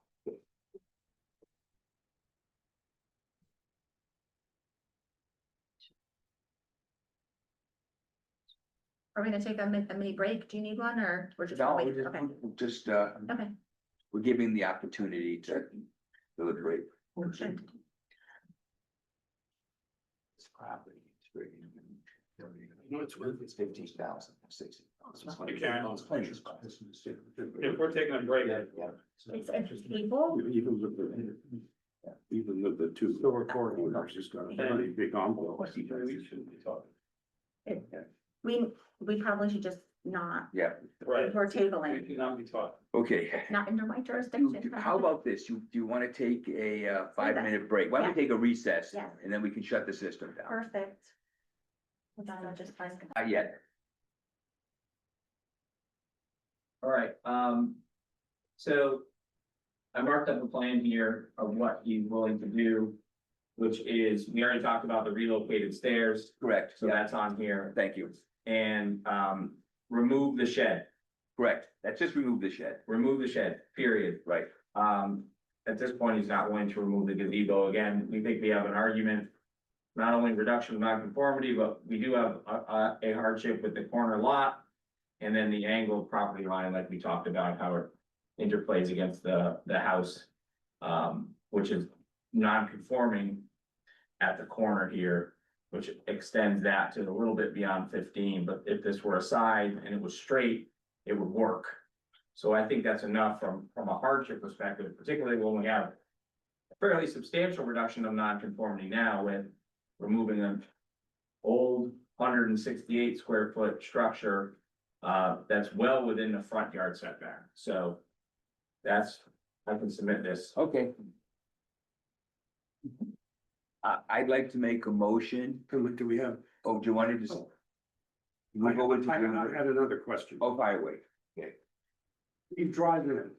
Are we gonna take a mini break? Do you need one or we're just? No, waiting? we're Okay, just, okay. we're giving the opportunity to deliberate. Sure. This property is very. No, it's worth it's 15,000, 60. You can't. If If we're taking a break, It's people, Even with the, even with the two lower corridors, it's got a pretty big envelope. we shouldn't be talking. we probably should just not, Yeah, Right. we're We tabling, should not be talking. okay. not under my jurisdiction. How about this? Do you wanna take a 5-minute break? Why don't we take a recess? Yeah. And then we can shut the system down. Perfect. Hold on, I'll just find. Not yet. All right, so I marked up a plan here of what he's willing to do, which is, we already talked about the relocated stairs, Correct. so Yeah, that's on here, thank you. and, remove the shed, Correct. That's just remove the shed. remove the shed, period. Right. At this point, he's not willing to remove the gazebo again, we think we have an argument. Not only reduction of nonconformity, but we do have a hardship with the corner lot. And then the angled property line, like we talked about, how it interplays against the house. Which is non-conforming at the corner here, which extends that to a little bit beyond 15, but if this were a side and it was straight, it would work. So I think that's enough from a hardship perspective, particularly when we have a fairly substantial reduction of non-conformity now with removing an old 168 square foot structure. That's well within the front yard setback, so that's, I can submit this. Okay. I'd like to make a motion. Do we have? Oh, do you want to just? I We'll go into had the, another question. oh, fire away. You drive in,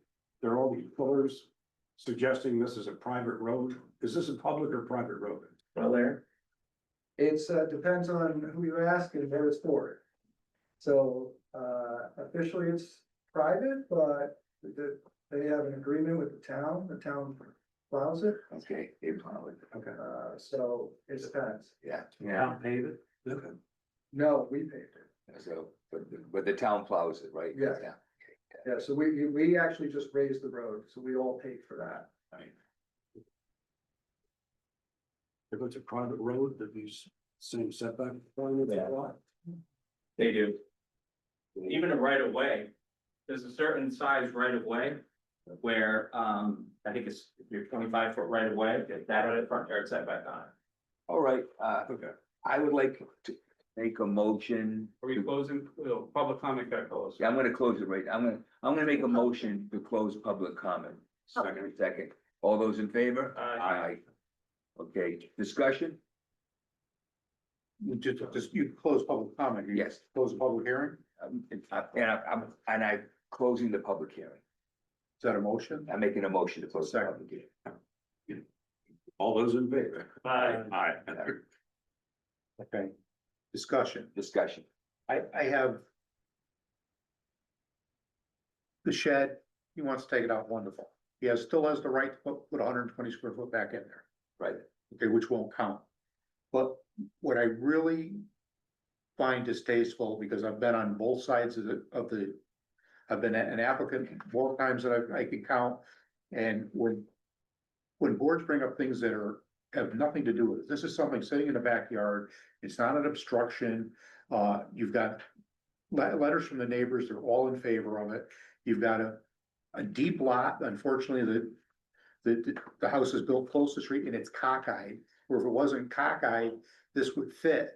there are all these pillars suggesting this is a private road. Is this a public or private road? Well, there, It's, depends on who you ask and what it's for. So, officially it's private, but they have an agreement with the town plows it, Okay, they plow it. Okay. so it depends. Yeah. Town pave it? No, we paid it. So, but the town plows it, right? Yeah. Yeah, so we actually just raised the road, so we all paid for that. If it's a private road, that these same setback requirements Yeah. apply? they do. Even a right of way, there's a certain size right of way. Where, I think it's your 25-foot right of way, that had a front yard setback on it. All right, Okay. I would like to make a motion. Are we closing, public comment got closed? Yeah, I'm gonna close it right. I'm gonna make a motion to close public comment. Second. All those in favor? Aye. Okay, discussion? You just, you close public comment. you Yes. Close the public hearing. And I'm closing the public hearing. Is that a motion? I'm making a motion to close the Second. public hearing. All those in favor? Aye. Aye. Okay. Discussion. Discussion. I have the shed, he wants to take it out, wonderful. Still has the right to put 120 square foot back in there. Right. Okay, which won't count. But what I really find distasteful, because I've been on both sides of the, I've been an applicant more times than I can count. And when boards bring up things that have nothing to do with it, this is something sitting in the backyard, it's not an obstruction. You've got letters from the neighbors, they're all in favor of it. You've got a deep lot, unfortunately, the house is built close to the street and it's cockeyed, where if it wasn't cockeyed, this would fit.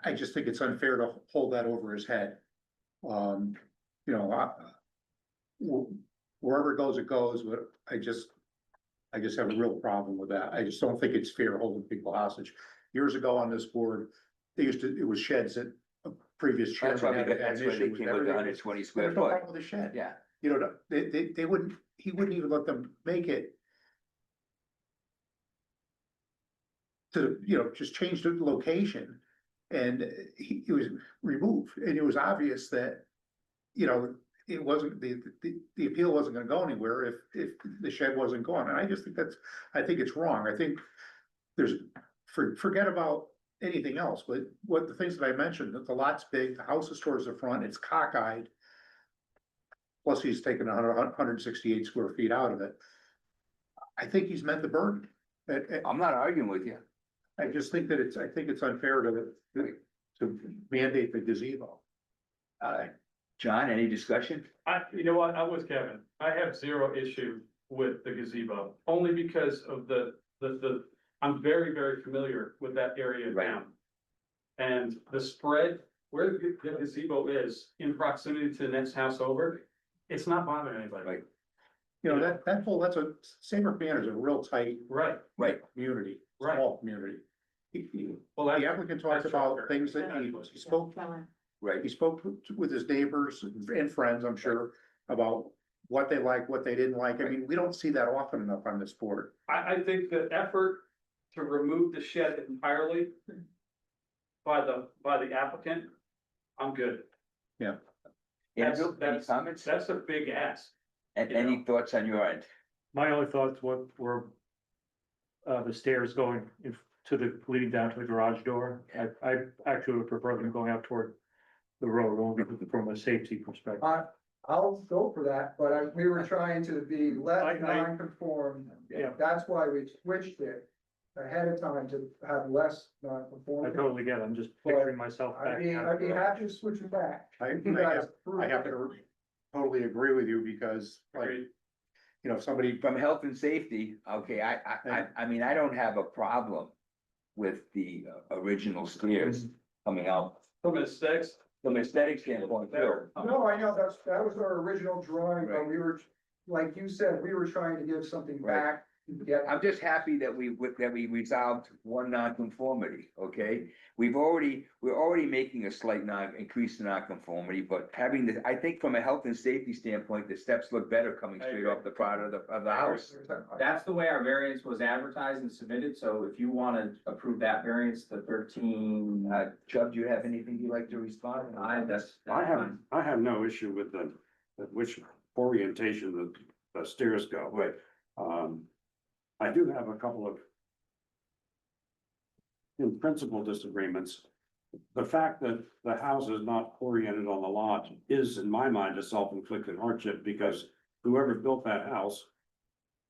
I just think it's unfair to hold that over his head. Wherever it goes, but I just have a real problem with that. I just don't think it's fair holding people hostage. Years ago on this board, it was sheds that a previous That's why chairman we had got, an that's why they issue with. came with the 120 square There's no foot. problem with the shed. Yeah. They wouldn't, he wouldn't even let them make it. To, just change the location, and he was removed, and it was obvious that, it wasn't, the appeal wasn't gonna go anywhere if the shed wasn't gone, and I just think I think it's wrong, I think forget about anything else, but what the things that I mentioned, that the lot's big, the house is towards the front, it's cockeyed. Plus he's taken 168 square feet out of it. I think he's met the burden. I'm not arguing with you. I just think that I think it's unfair to mandate the gazebo. John, any discussion? You know what, I'm with Kevin. I have zero issue with the gazebo, only because of I'm very, very familiar with that area of Right. town. And the spread, where the gazebo is in proximity to the next house over, it's not bothering anybody. Right. You know, that's Saybrook Manor is a real tight Right, Right. community, Right. small community. well, The that's, applicant talked about things that he spoke, Right. he spoke with his neighbors and friends, I'm sure, about what they like, what they didn't like. I mean, we don't see that often enough on this board. I think the effort to remove the shed entirely by the applicant, I'm good. Andrew, any That's- comments? That's a big ask. And you any know. thoughts on your end? My only thoughts were the stairs going to the, leading down to the garage door. I actually would prefer them going out toward the road, only from a safety perspective. I'll go for that, but we were trying to be less I- non-conform. Yeah. That's why we switched it ahead of time to have less I non-conforming. totally get it. I'm just picturing myself back. I'd be happy to switch it back. You guys I have to totally agree with you because like, Agreed. you know, somebody, From health and safety, okay, I mean, I don't have a problem with the original stairs coming out From aesthetics, from an aesthetic standpoint too. No, I know, that was our original drawing, but Right. we were, like you said, we were trying to give something Right. back. to get- I'm just happy that we resolved one nonconformity, okay? We're already making a slight increase in nonconformity, but having the, I think from a health and safety standpoint, the steps look better coming I straight agree. off the front of the house. That's the way our variance was advertised and submitted, so if you wanna approve that variance, the 13. Chubb, do you have anything you'd like to respond? That's I have no issue with which orientation the stairs go. Right. I do have a couple of in principle disagreements. The fact that the house is not oriented on the lot is, in my mind, a self-inflicted hardship because whoever built that house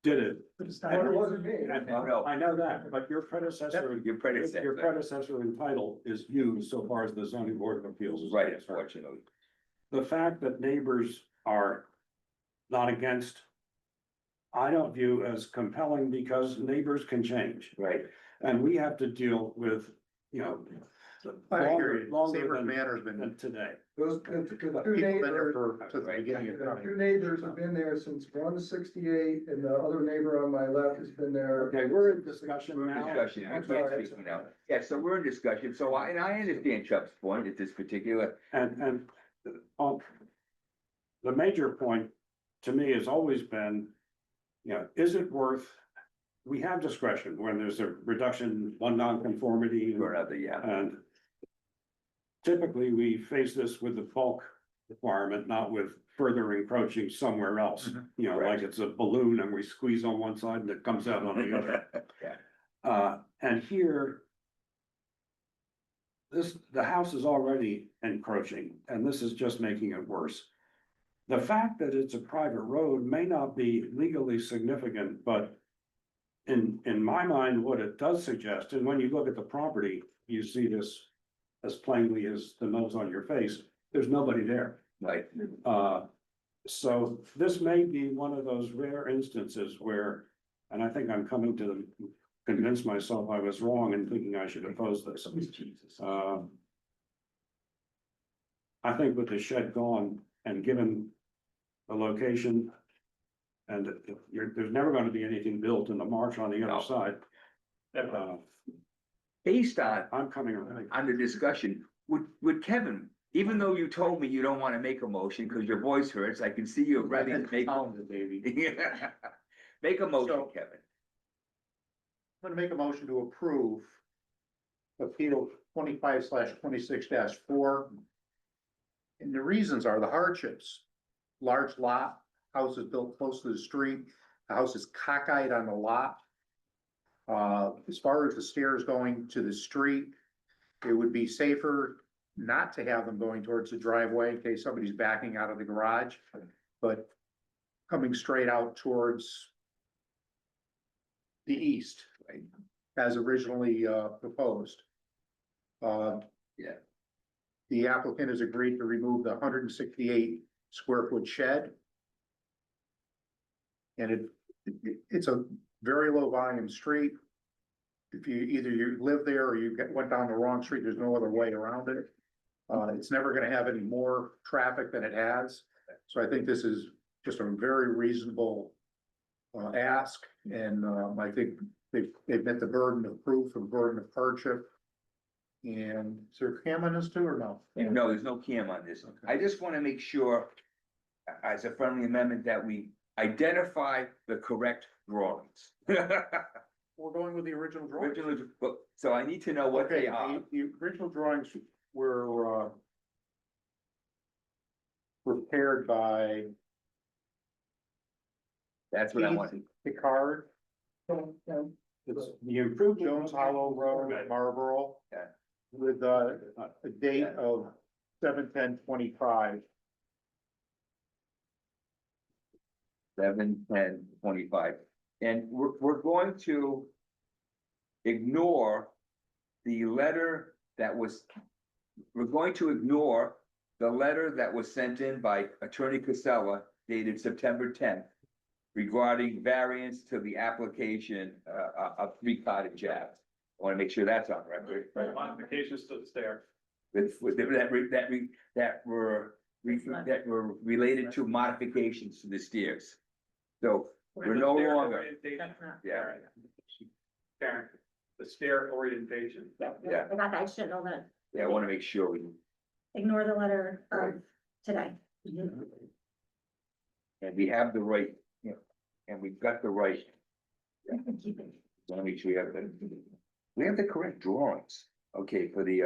did it. But it wasn't me. No. I know that, but your predecessor, Your predecessor. your predecessor in title is you so far as the zoning board of appeals is Right, concerned. unfortunately. The fact that neighbors are not against, I don't view as compelling because neighbors can change. Right. And we have to deal with, you know, I longer, agree, longer Saybrook Manor's than been, today. The people two been there neighbors, since the beginning of the time. two neighbors have been there since 168, and the other neighbor on my left has been there. Okay, we're in discussion We're in now. discussion, we I'm can't sorry. speak now. Yeah, so we're in discussion, so I understand Chubb's point at this particular, And on, the major point to me has always been, you know, is it worth, we have discretion when there's a reduction, one nonconformity. or another, yeah. And typically, we face this with the bulk requirement, not with further encroaching somewhere else. You know, like it's a balloon and we squeeze on one side and it comes out on the other. Yeah. And here. The house is already encroaching and this is just making it worse. The fact that it's a private road may not be legally significant, but. In my mind, what it does suggest, and when you look at the property, you see this as plainly as the nose on your face, there's nobody there. Right, So this may be one of those rare instances where, and I think I'm coming to convince myself I was wrong in thinking I should oppose this. I think with the shed gone and given the location. And there's never gonna be anything built in the marsh on the No. other side. based on I'm coming around. the discussion, would Kevin, even though you told me you don't wanna make a motion, cause your voice hurts, I can see you're ready to make. baby. Make a motion, So- Kevin. I'm gonna make a motion to approve appeal 25/26-4. And the reasons are the hardships. Large lot, house is built close to the street, the house is cockeyed on the lot. As far as the stairs going to the street, it would be safer not to have them going towards the driveway in case somebody's backing out of the garage. But coming straight out towards the east. as originally, proposed. Yeah. The applicant has agreed to remove the 168 square foot shed. And it's a very low volume street. If you, either you live there or you went down the wrong street, there's no other way around it. It's never gonna have any more traffic than it has, so I think this is just a very reasonable ask, and, I think they've met the burden of proof and burden of hardship. And is there a cam on this too, or no? No, there's no cam on this. I just wanna make sure, as a friendly amendment, that we identify the correct drawings. We're going with the original drawings. Original, so I need to know what they Okay, are. the original drawings were, prepared by That's what I want. Picard, It's the improved Jones Hollow Road, Marlboro. Yeah. With, a date of 7/10/25. 7/10/25, and we're going to ignore the letter that was, we're going to ignore the letter that was sent in by Attorney Casella dated September 10th regarding variance to the application, of 3 Cottage Ave. I wanna make sure that's on record. Right, modifications to the stair. That were related to modifications to the stairs. So we're no The stair longer, orientation. That's not. yeah, Karen, the stair orientation. Yeah. I got that, I just didn't know that. yeah, I wanna make sure we, Ignore the letter of today. and we have the right, you know, and we've got the right, Keep it. wanna make sure we have the correct drawings, okay, for the,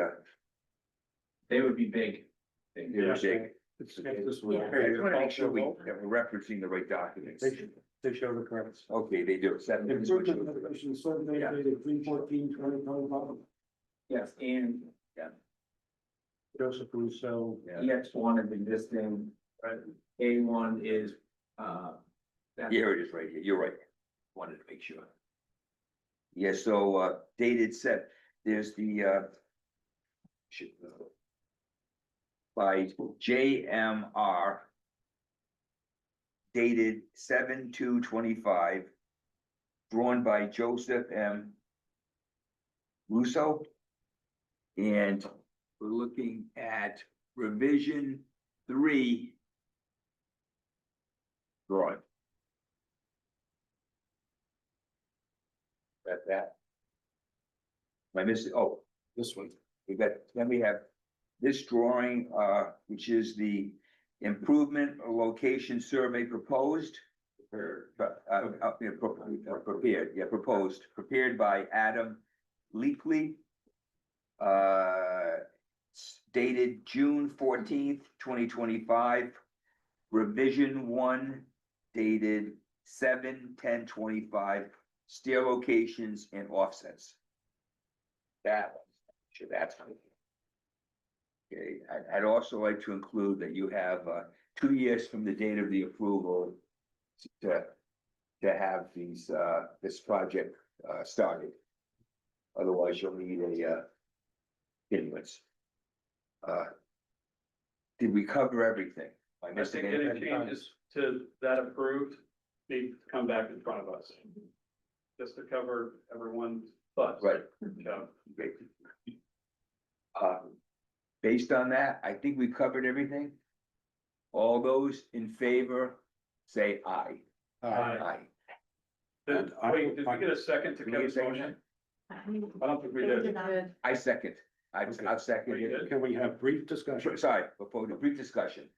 They would be big. they're big. It's this one. Yeah. I just wanna make sure that we're referencing the right documents. They show the correct. Okay, they do, seven. Improvement application survey dated 3/14/2025. Yes, and Joseph Russo. Yeah. EX1 is existing, Right. A1 is, Here it is right here, you're right, wanted to make sure. Yeah, so, dated set, there's the, by JMR. Dated 7/2/25. Drawn by Joseph M. Russo. And we're looking at revision 3. Drawing. That. Am I missing? Oh, This one. then we have this drawing, which is the improvement location survey proposed. Prepared by Adam Leakley. Dated June 14th, 2025. Revision 1 dated 7/10/25. Stair locations and offsets. That's. Okay, I'd also like to include that you have 2 years from the date of the approval to have these this project started. Otherwise, you'll need a continuance. Did we cover everything? Am I I missing think any anything? changes to that approved need to come back in front of us. Just to cover everyone's thoughts. Right. So, Great. Based on that, I think we covered everything. All those in favor, say aye. Aye. Did, I- wait, did we get a second to Did we get a Kevin's second? motion? I don't think we did. I second. I'll second We it. did. Can we have brief discussion? Sorry, before the brief discussion.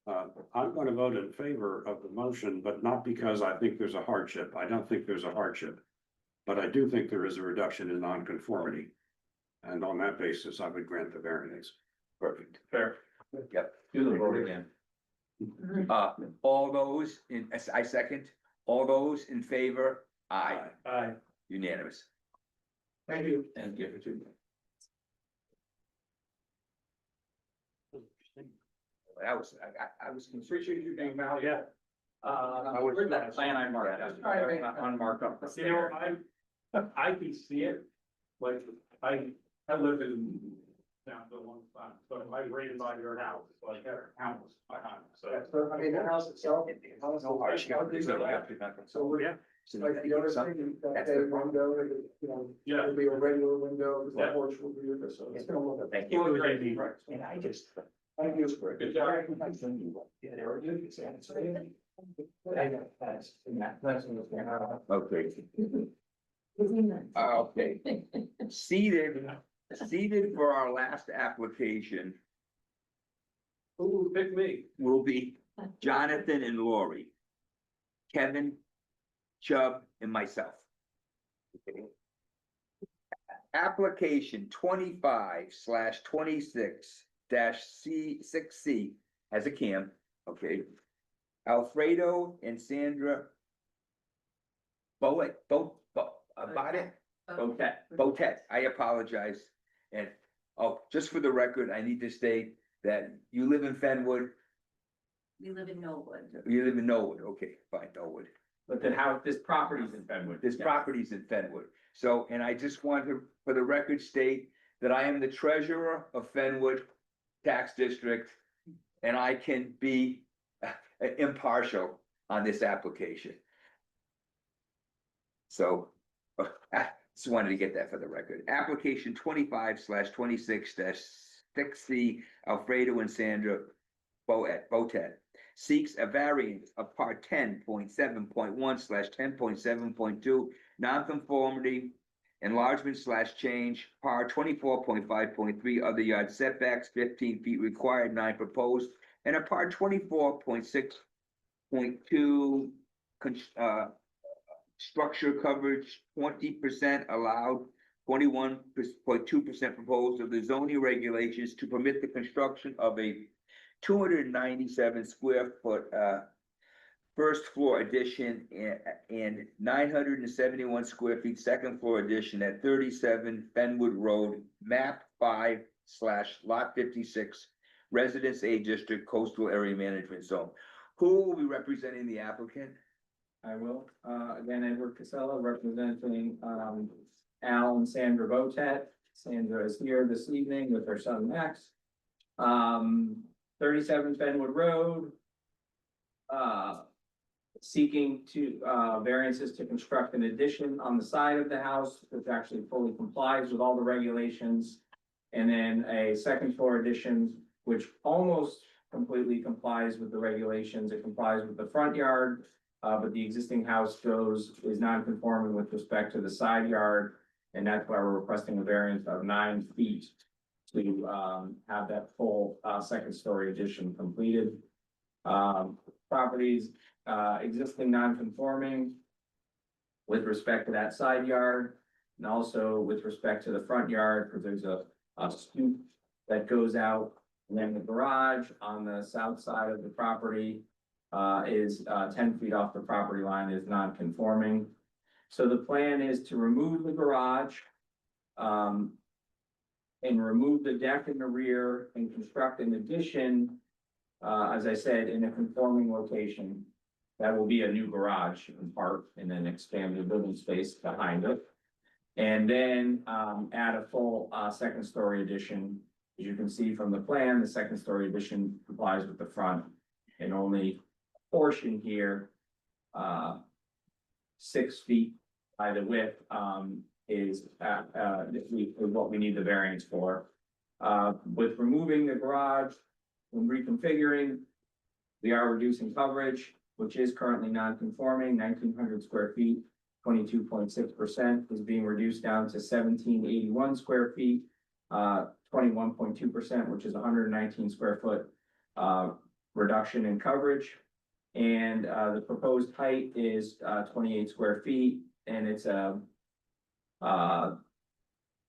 I'm going to vote in favor of the motion, but not because I think there's a hardship. I don't think there's a hardship. But I do think there is a reduction in nonconformity. And on that basis, I would grant the variance. Perfect. Fair. Yep. do the vote again. All those in, I second, all those in favor, aye, Aye. unanimous. Thank you. Thank you. I was Appreciate you being out. Yeah. Where's that plan I marked? Just trying to make- Unmarked up. You know, I can see it, like, I live in down to one spot, so I ran by your house, so I got a house behind, so. So, I mean, the house itself. No hardship. So we're, Yeah. like, the other thing, that day window, you know, Yeah. it'll be a regular window, the Yeah. porch will be with us, so it's gonna look. Thank you. Right. And I just. Thank you. Good job. Okay. Okay. Seated for our last application Ooh, pick me. will be Jonathan and Lori. Kevin, Chubb, and myself. Application 25/26-C 6C has a cam, okay. Alfredo and Sandra. Botet, I apologize. And, oh, just for the record, I need to state that you live in Fenwood, We live in Norwood. you live in Norwood, okay, fine, Norwood. But the house, this property's in Fenwood. This Yeah. property's in Fenwood. So, and I just want to, for the record, state that I am the treasurer of Fenwood Tax District. And I can be impartial on this application. So, just wanted to get that for the record. Application 25/26-6C Alfredo and Sandra Botet seeks a variance of part 10.7.1/10.7.2 nonconformity enlargement/change, par 24.5.3 other yard setbacks, 15 feet required, 9 proposed, and a part 24.6.2 structure coverage, 20% allowed, 21.2% proposed of the zoning regulations to permit the construction of a 297 square foot first floor addition and 971 square feet second floor addition at 37 Fenwood Road, map 5/lot 56, Residence A District, Coastal Area Management Zone. Who will be representing the applicant? I will, again, Edward Casella representing, Al and Sandra Botet. Sandra is here this evening with her son Max. 37 Fenwood Road. Seeking to, variances to construct an addition on the side of the house, which actually fully complies with all the regulations. And then a second floor addition, which almost completely complies with the regulations. It complies with the front yard. But the existing house is non-conforming with respect to the side yard, and that's why we're requesting a variance of 9 feet to have that full second story addition completed. Properties existing non-conforming with respect to that side yard, and also with respect to the front yard, because there's a stoop that goes out, and then the garage on the south side of the property is 10 feet off the property line, is non-conforming. So the plan is to remove the garage and remove the deck in the rear and construct an addition, as I said, in a conforming location. That will be a new garage in part, and then expand the building space behind it. And then add a full second story addition. As you can see from the plan, the second story addition complies with the front, and only portion here, 6 feet by the width, is what we need the variance for. With removing the garage, when reconfiguring, we are reducing coverage, which is currently non-conforming, 1,900 square feet, 22.6% is being reduced down to 1,781 square feet, 21.2%, which is 119 square foot reduction in coverage. And the proposed height is 28 square feet, and it's a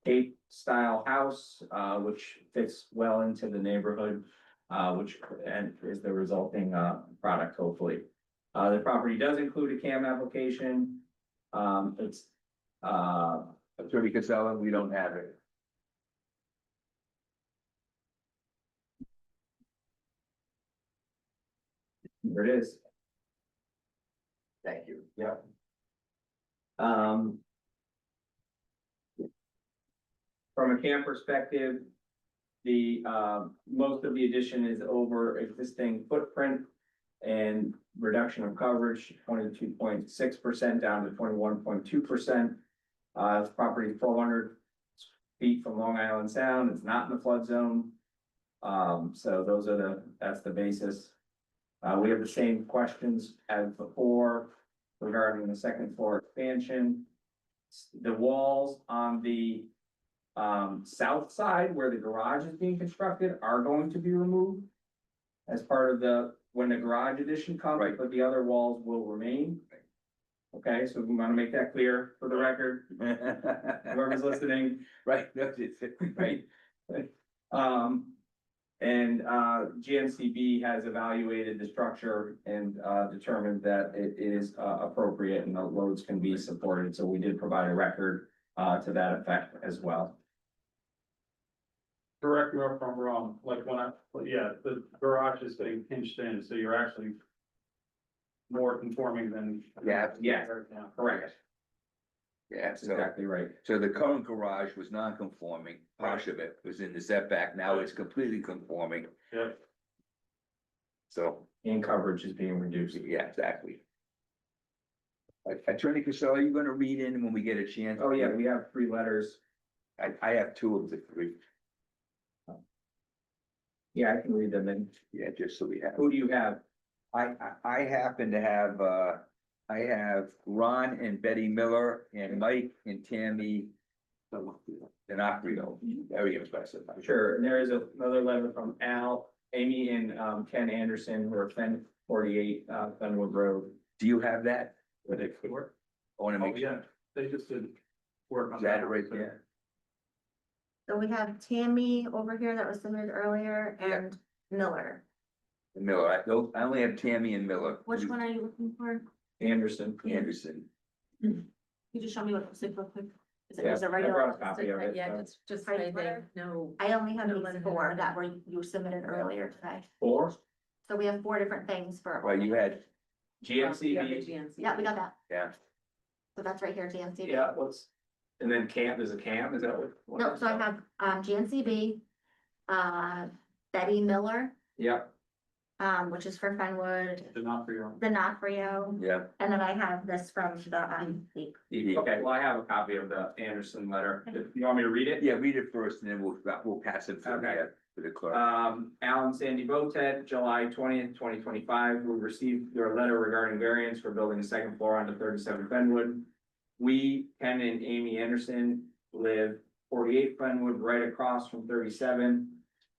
Cape style house, which fits well into the neighborhood, which is the resulting product, hopefully. The property does include a CAM application. It's Attorney Casella, we don't have it. Here it is. Thank you. Yep. From a camp perspective, the, most of the addition is over existing footprint and reduction of coverage, 22.6% down to 21.2%. This property is 400 feet from Long Island Sound. It's not in the flood zone. So those are that's the basis. We have the same questions as before regarding the second floor expansion. The walls on the south side where the garage is being constructed are going to be removed as part of when the garage addition comes, Right. but the other walls will remain. Okay, so we want to make that clear for the record, whoever's listening. Right, that's it. Right. And GNCB has evaluated the structure and determined that it is appropriate and the loads can be supported, so we did provide a record to that effect as well. Correct me if I'm wrong, like the garage is getting pinched in, so you're actually more conforming than. Yeah, yeah. Right now. Correct. Yeah, That's so, exactly right. so the current garage was non-conforming, part of it was in the setback, now it's completely conforming, Yeah, so, And coverage is being reduced. yeah, exactly. Attorney Casella, are you gonna read in when we get a chance? Oh, yeah, we have 3 letters. I have 2 of the 3, Yeah, I can read them then. yeah, just so we have. Who do you have? I happen to have, I have Ron and Betty Miller and Mike and Tammy D'Onofrio. Very impressive. Sure, and there is another letter from Al, Amy and Ken Anderson, who are 1048 Fenwood Road. Do you have that? but it could work. I wanna Oh, make sure. yeah, they just did work on Is that that. right there? So we have Tammy over here that was submitted earlier Yeah. and Miller. Miller, I only have Tammy and Miller. Which one are you looking for? Anderson. Anderson. Can you just show me what it looks like real quick? Is it, Yeah, is it I regular? brought a copy of it. Yeah, so. just Right, say they letter? know. I only have No these letter. 4 that were, you submitted earlier today. 4, So we have 4 different things for. Right, you had, GMCB. Yeah, we got that. yeah, So that's right here, GNCB. Yeah, and then camp, there's a camp, is that what? No, so I have, GNCB, Betty Miller, Yeah, which is for Fenwood, D'Onofrio. D'Onofrio, yeah, and then I have this from the. okay, well, I have a copy of the Anderson letter. You want me to read it? yeah, read it first and then we'll pass it Okay. to the clerk. Alan Sandy Botet, July 20th, 2025, we received your letter regarding variance for building a second floor onto 37 Fenwood. We, Ken and Amy Anderson, live 48 Fenwood, right across from 37.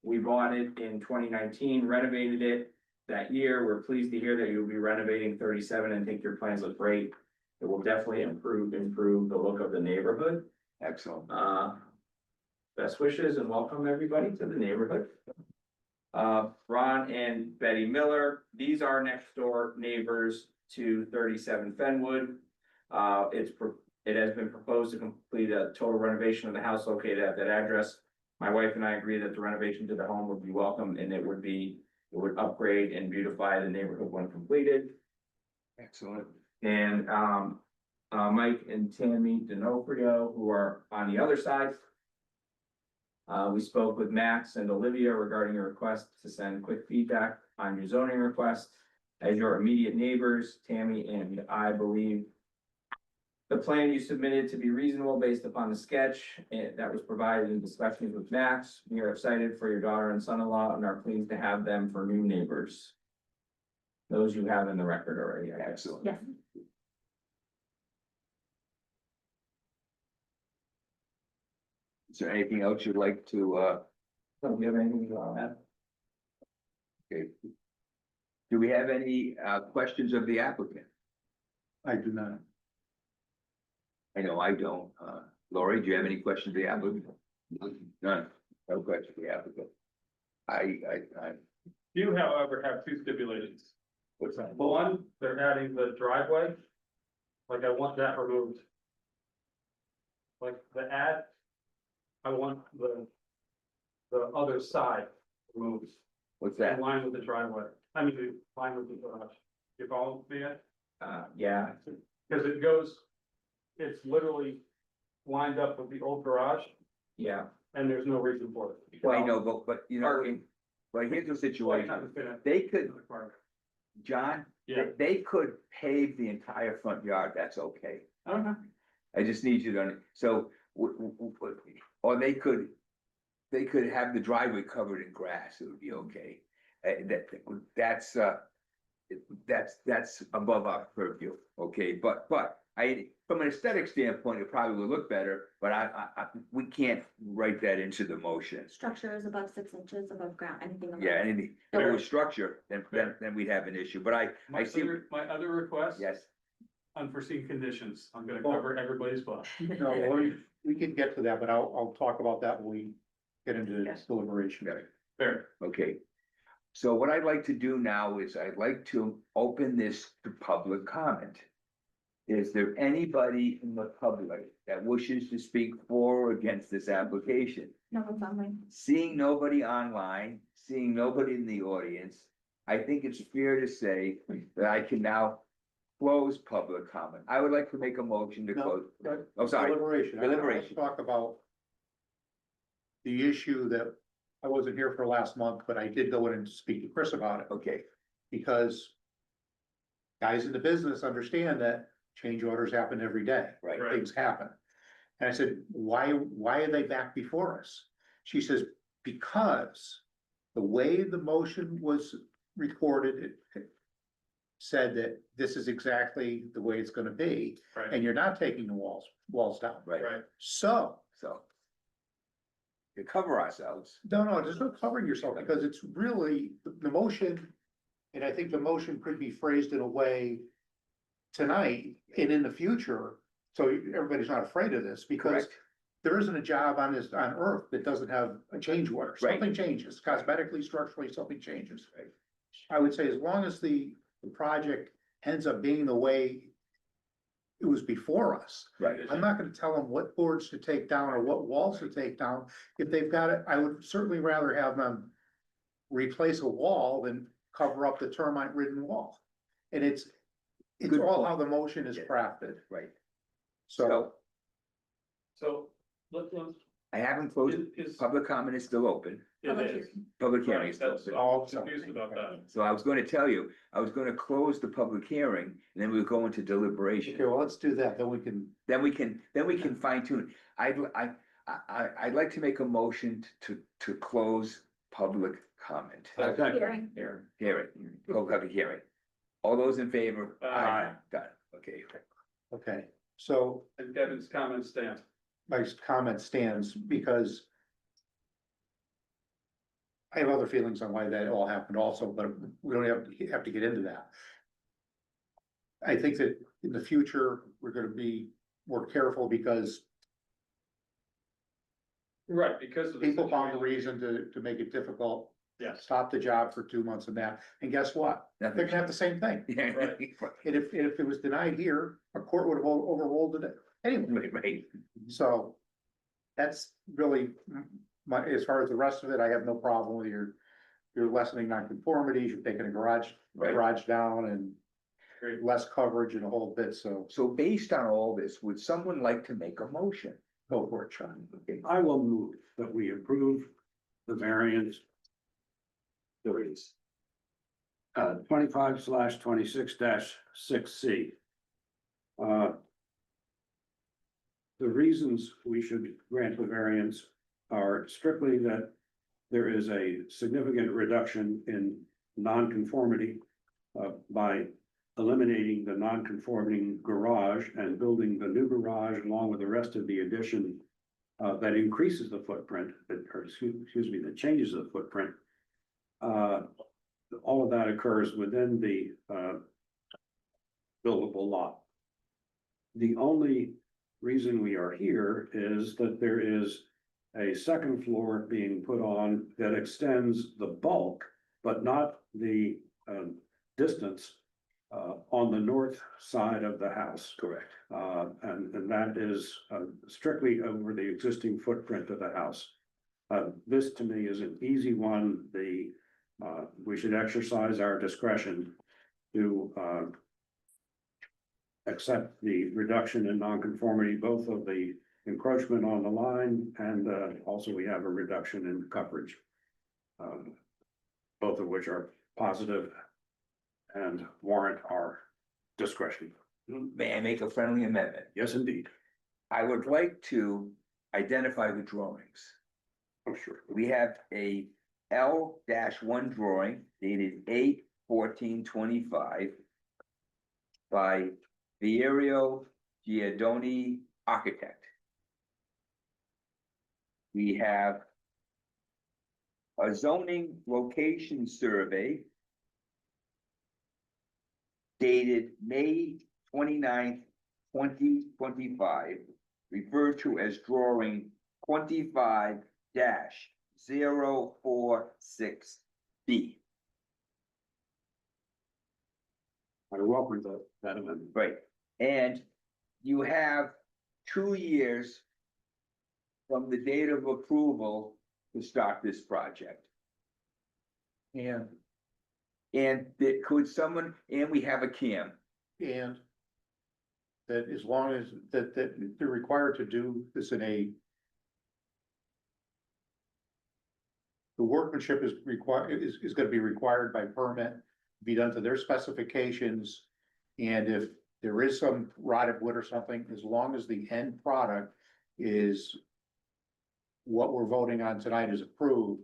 We bought it in 2019, renovated it that year. We're pleased to hear that you'll be renovating 37 and think your plans look great. It will definitely improve the look of the neighborhood. Excellent. Best wishes and welcome everybody to the neighborhood. Ron and Betty Miller, these are next door neighbors to 37 Fenwood. It has been proposed to complete a total renovation of the house located at that address. My wife and I agree that the renovation to the home would be welcome and it would upgrade and beautify the neighborhood when completed. Excellent. And Mike and Tammy D'Onofrio, who are on the other side. We spoke with Max and Olivia regarding your request to send quick feedback on your zoning request. As your immediate neighbors, Tammy and I believe the plan you submitted to be reasonable based upon the sketch that was provided in discussions with Max. We are excited for your daughter and son-in-law and are pleased to have them for new neighbors. Those you have in the record already, I guess. Excellent. Yes. Is there anything else you'd like to, Don't you have anything to add? okay. Do we have any, questions of the applicant? I do not. I know I don't. Lori, do you have any questions of the applicant? None. No questions of the applicant. I, You, however, have 2 stipulations. what's that? One, they're adding the driveway. Like I want that removed. Like the add. I want the other side removed, What's in that? line with the driveway. I mean, in line with the garage. You follow me? Ed? Yeah, Cause it goes, it's literally lined up with the old garage. Yeah, and there's no reason for it. I know, but you know, Parking. but here's the Well, situation, not to fit in. they could, John, Yeah. they could pave the entire front yard, that's okay. Okay. I just need you to, so, or they could have the driveway covered in grass, it would be okay. That's above our purview, okay, but from an aesthetic standpoint, it probably would look better, but we can't write that into the motion. Structure is above 6 inches above ground, anything above. Yeah, anything, if it was structure, then we'd have an issue, but I see, My other request, yes, unforeseen conditions, I'm gonna cover everybody's butt. No, we can get to that, but I'll talk about that when we get into Yes. deliberation. Fair. okay. So what I'd like to do now is I'd like to open this to public comment. Is there anybody in the public that wishes to speak for or against this application? No one's online. Seeing nobody online, seeing nobody in the audience, I think it's fair to say that I can now close public comment. I would like to make a motion to close. Oh, sorry. Deliberation. Deliberation. Let's talk about the issue that I wasn't here for last month, but I did go in and speak to Chris about it, Okay, because guys in the business understand that change orders happen every day. right. Right. Things happen. And I said, why are they back before us? She says, because the way the motion was recorded, it said that this is exactly the way it's gonna be, Right. and you're not taking the walls down. Right, Right. So, so. To cover ourselves, no, there's no covering yourself, because it's really, the motion, and I think the motion could be phrased in a way tonight and in the future, so everybody's not afraid of this, because correct, there isn't a job on earth that doesn't have a change order. Right. Something changes, cosmetically, structurally, something changes. Right. I would say as long as the project ends up being the way it was before us, right, I'm not gonna tell them what boards to take down or what walls to take down. If they've got it, I would certainly rather have them replace a wall than cover up the termite ridden wall. And it's Good all point. how the motion is Yeah. crafted, right. so. So, I haven't closed, is, public comment is still open, it is. public hearing Right, is still that's, open. all confused about that. So I was gonna tell you, I was gonna close the public hearing, and then we'll go into Okay, deliberation. well, let's do that, then we can. Then we can fine tune. I'd like to make a motion to close public comment. Hearing. Hearing, public hearing. All those in favor? Aye. Done, okay. Okay, so And Kevin's comment stands. my comment stands because I have other feelings on why that all happened also, but we don't have to get into that. I think that in the future, we're gonna be more careful because Right, because of the people found a situation. reason to make it difficult, Yes. stop the job for 2 months and that, and guess what? They're gonna have the same thing. Yeah, Right. And if it was denied here, a court would have overruled it anyway. Right, So that's really as far as the rest of it, I have no problem with you're lessening nonconformities, you're taking a Right. garage down and Great. less coverage and a whole bit, so so based on all this, would someone like to make a motion? go for it, Sean. Okay, I will move that we approve the variance. There is. 25/26-6C. The reasons we should grant the variance are strictly that there is a significant reduction in nonconformity by eliminating the non-conforming garage and building the new garage along with the rest of the addition that increases the footprint, or excuse me, that changes the footprint. All of that occurs within the buildable lot. The only reason we are here is that there is a second floor being put on that extends the bulk, but not the distance on the north side of the house. correct. And that is strictly over the existing footprint of the house. This to me is an easy one. We should exercise our discretion to accept the reduction in nonconformity, both of the encroachment on the line, and also we have a reduction in coverage. Both of which are positive and warrant our discretion. May I make a friendly amendment? Yes, indeed. I would like to identify the drawings. Oh, sure. We have a L-1 drawing dated 8/14/25 by Vierio Giordani Architect. We have a zoning location survey dated May 29th, 2025, referred to as drawing 25-046B. I welcome that amendment. Right, and you have 2 years from the date of approval to start this project. And, And that could someone, and we have a CAM. and that as long as, that they're required to do this in a the workmanship is required, is gonna be required by permit, be done to their specifications. And if there is some rotted wood or something, as long as the end product is what we're voting on tonight is approved,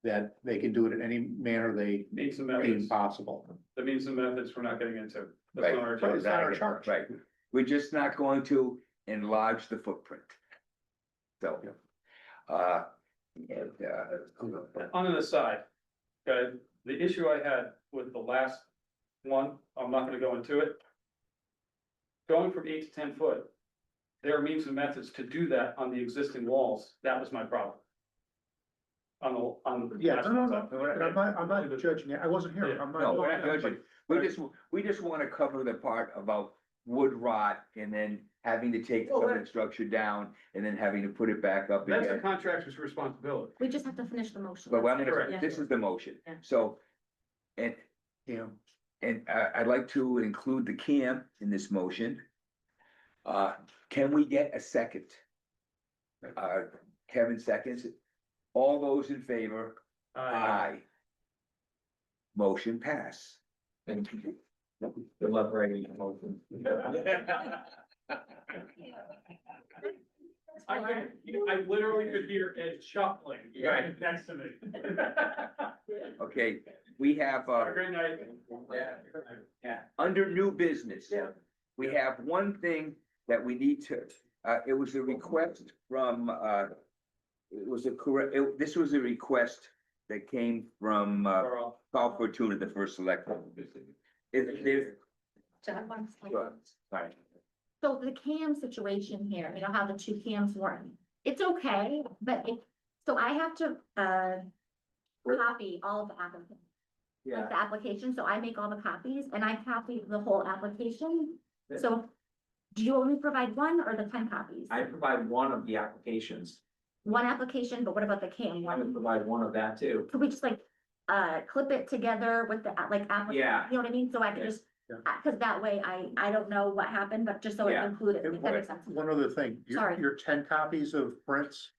that they can do it in any manner they Means and deem methods, possible. the means and methods we're not getting into. That's Right. not our But job. it's not our charge. Right, we're just not going to enlarge the footprint. So, and, On an aside, okay, the issue I had with the last one, I'm not gonna go into it. Going from 8 to 10 foot, there are means and methods to do that on the existing walls, that was my problem. On the. Yeah, no, I'm not judging it, I wasn't here, I'm not. no, we're not judging, we just wanna cover the part about wood rot and then having to take Well, some that- of the structure down and then having to put it back up That's the again. contractor's responsibility. We just have to finish the motion. But I'm Correct. gonna, this is the motion, Yeah. so, and Yeah, And I'd like to include the CAM in this motion. Can we get a second? Kevin seconds. All those in favor? Aye. Motion pass. Thank you. Good luck writing the motion. I literally could hear Ed chuckling Right. next to me. Okay, we have, Great night. under new business. Yeah. We have one thing that we need to, it was a request from, it was a correct, this was a request that came from, Carl. Carl Fortuna, the first selectman. If there, John wants to- Sure. Sorry. So the cam situation here, you know how the 2 cams were, it's okay, but so I have to, copy all of the applicants. Like the application, so I make all the copies and I copy the whole application. So do you only provide 1 or the 10 copies? I provide one of the applications. 1 application, but what about the cam I would one? provide one of that too. Could we just like, clip it together with the, like, Yeah. you know what I mean? So I can Yeah. just, cause that way I don't know what happened, but just so it's Yeah. included, And if that makes sense. one other thing, Sorry. your 10 copies of prints,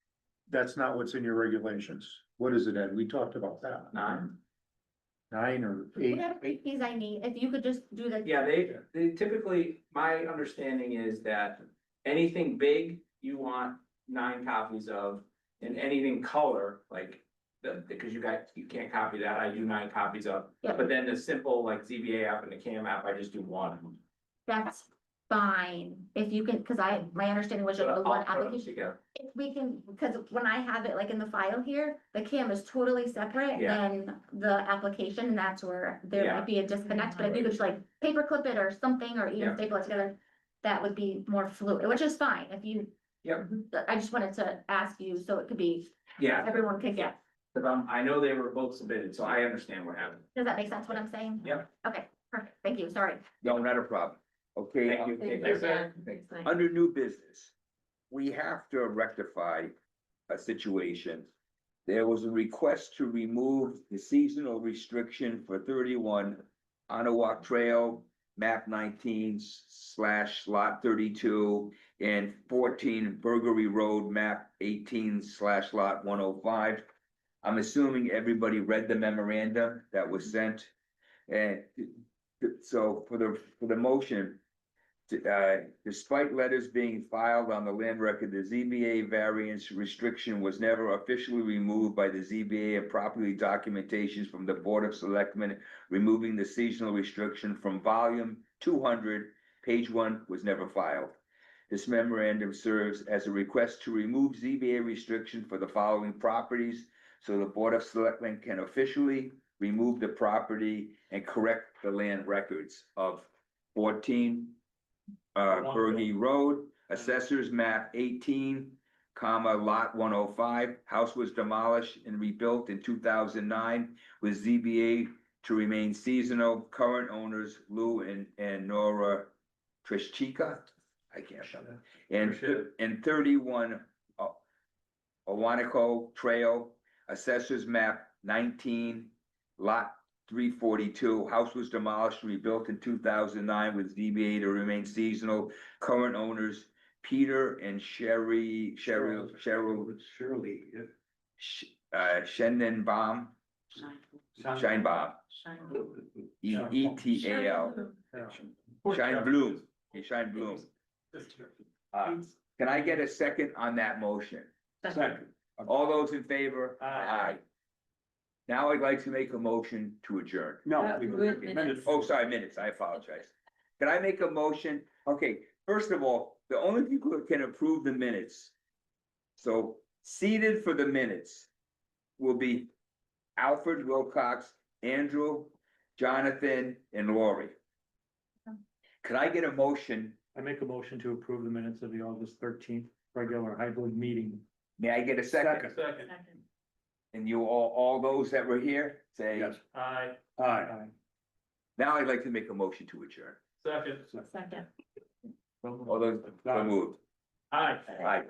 that's not what's in your regulations. What is it, Ed? We talked about that. 9. 9 or 8. Whatever copies I need, if you could just do the. Yeah, they typically, my understanding is that anything big, you want 9 copies of, and anything color, like, because you can't copy that, I do 9 copies of. Yeah. But then the simple like ZBA app and the CAM app, I just do 1. That's fine, if you can, cause my understanding was just the I'll one put 'em application. together. If we can, because when I have it like in the file here, the CAM is totally separate Yeah. than the application, and that's where there Yeah. might be a disconnect, but if you could just like paper clip it or something, or even Yeah. staple it together, that would be more fluid, which is fine, if you. Yep. I just wanted to ask you, so it could be, Yeah, everyone could get, but I know they were both submitted, so I understand what happened. does that make sense what I'm saying? Yep. Okay, perfect, thank you, sorry. No, not a problem. Okay. Thank you. Thanks, Ed. Under new business, we have to rectify a situation. There was a request to remove the seasonal restriction for 31 Onawak Trail map 19 / lot 32, and 14 Burgery Road, map 18 / lot 105. I'm assuming everybody read the memorandum that was sent. And so for the motion, despite letters being filed on the land record, the ZBA variance restriction was never officially removed by the ZBA, and properly documentations from the Board of Selectmen removing the seasonal restriction from volume 200, page 1 was never filed. This memorandum serves as a request to remove ZBA restriction for the following properties, so the Board of Selectmen can officially remove the property and correct the land records of 14 Bergie Road, Assessors Map 18, lot 105. House was demolished and rebuilt in 2009 with ZBA to remain seasonal. Current owners Lou and Nora Trishchika, I can't remember. And 31 Owanico Trail, Assessors Map 19, lot 342. House was demolished and rebuilt in 2009 with ZBA to remain seasonal. Current owners Peter and Cheryl Schendenbaum, Scheinbaum, ETAL, Scheinblum, Scheinblum. Can I get a second on that motion? Second. All those in favor? Aye. Now I'd like to make a motion to adjourn. No. With minutes. Oh, sorry, minutes, I apologize. Can I make a motion? Okay, first of all, the only people who can approve the minutes. So seated for the minutes will be Alfred Wilcox, Andrew, Jonathan, and Lori. Could I get a motion? I make a motion to approve the minutes of the August 13th regular hybrid meeting. May I get a second? Second. And you all those that were here, say. Yes. Aye. Aye. Now I'd like to make a motion to adjourn. Second. Second. All those, so moved. Aye. Aye.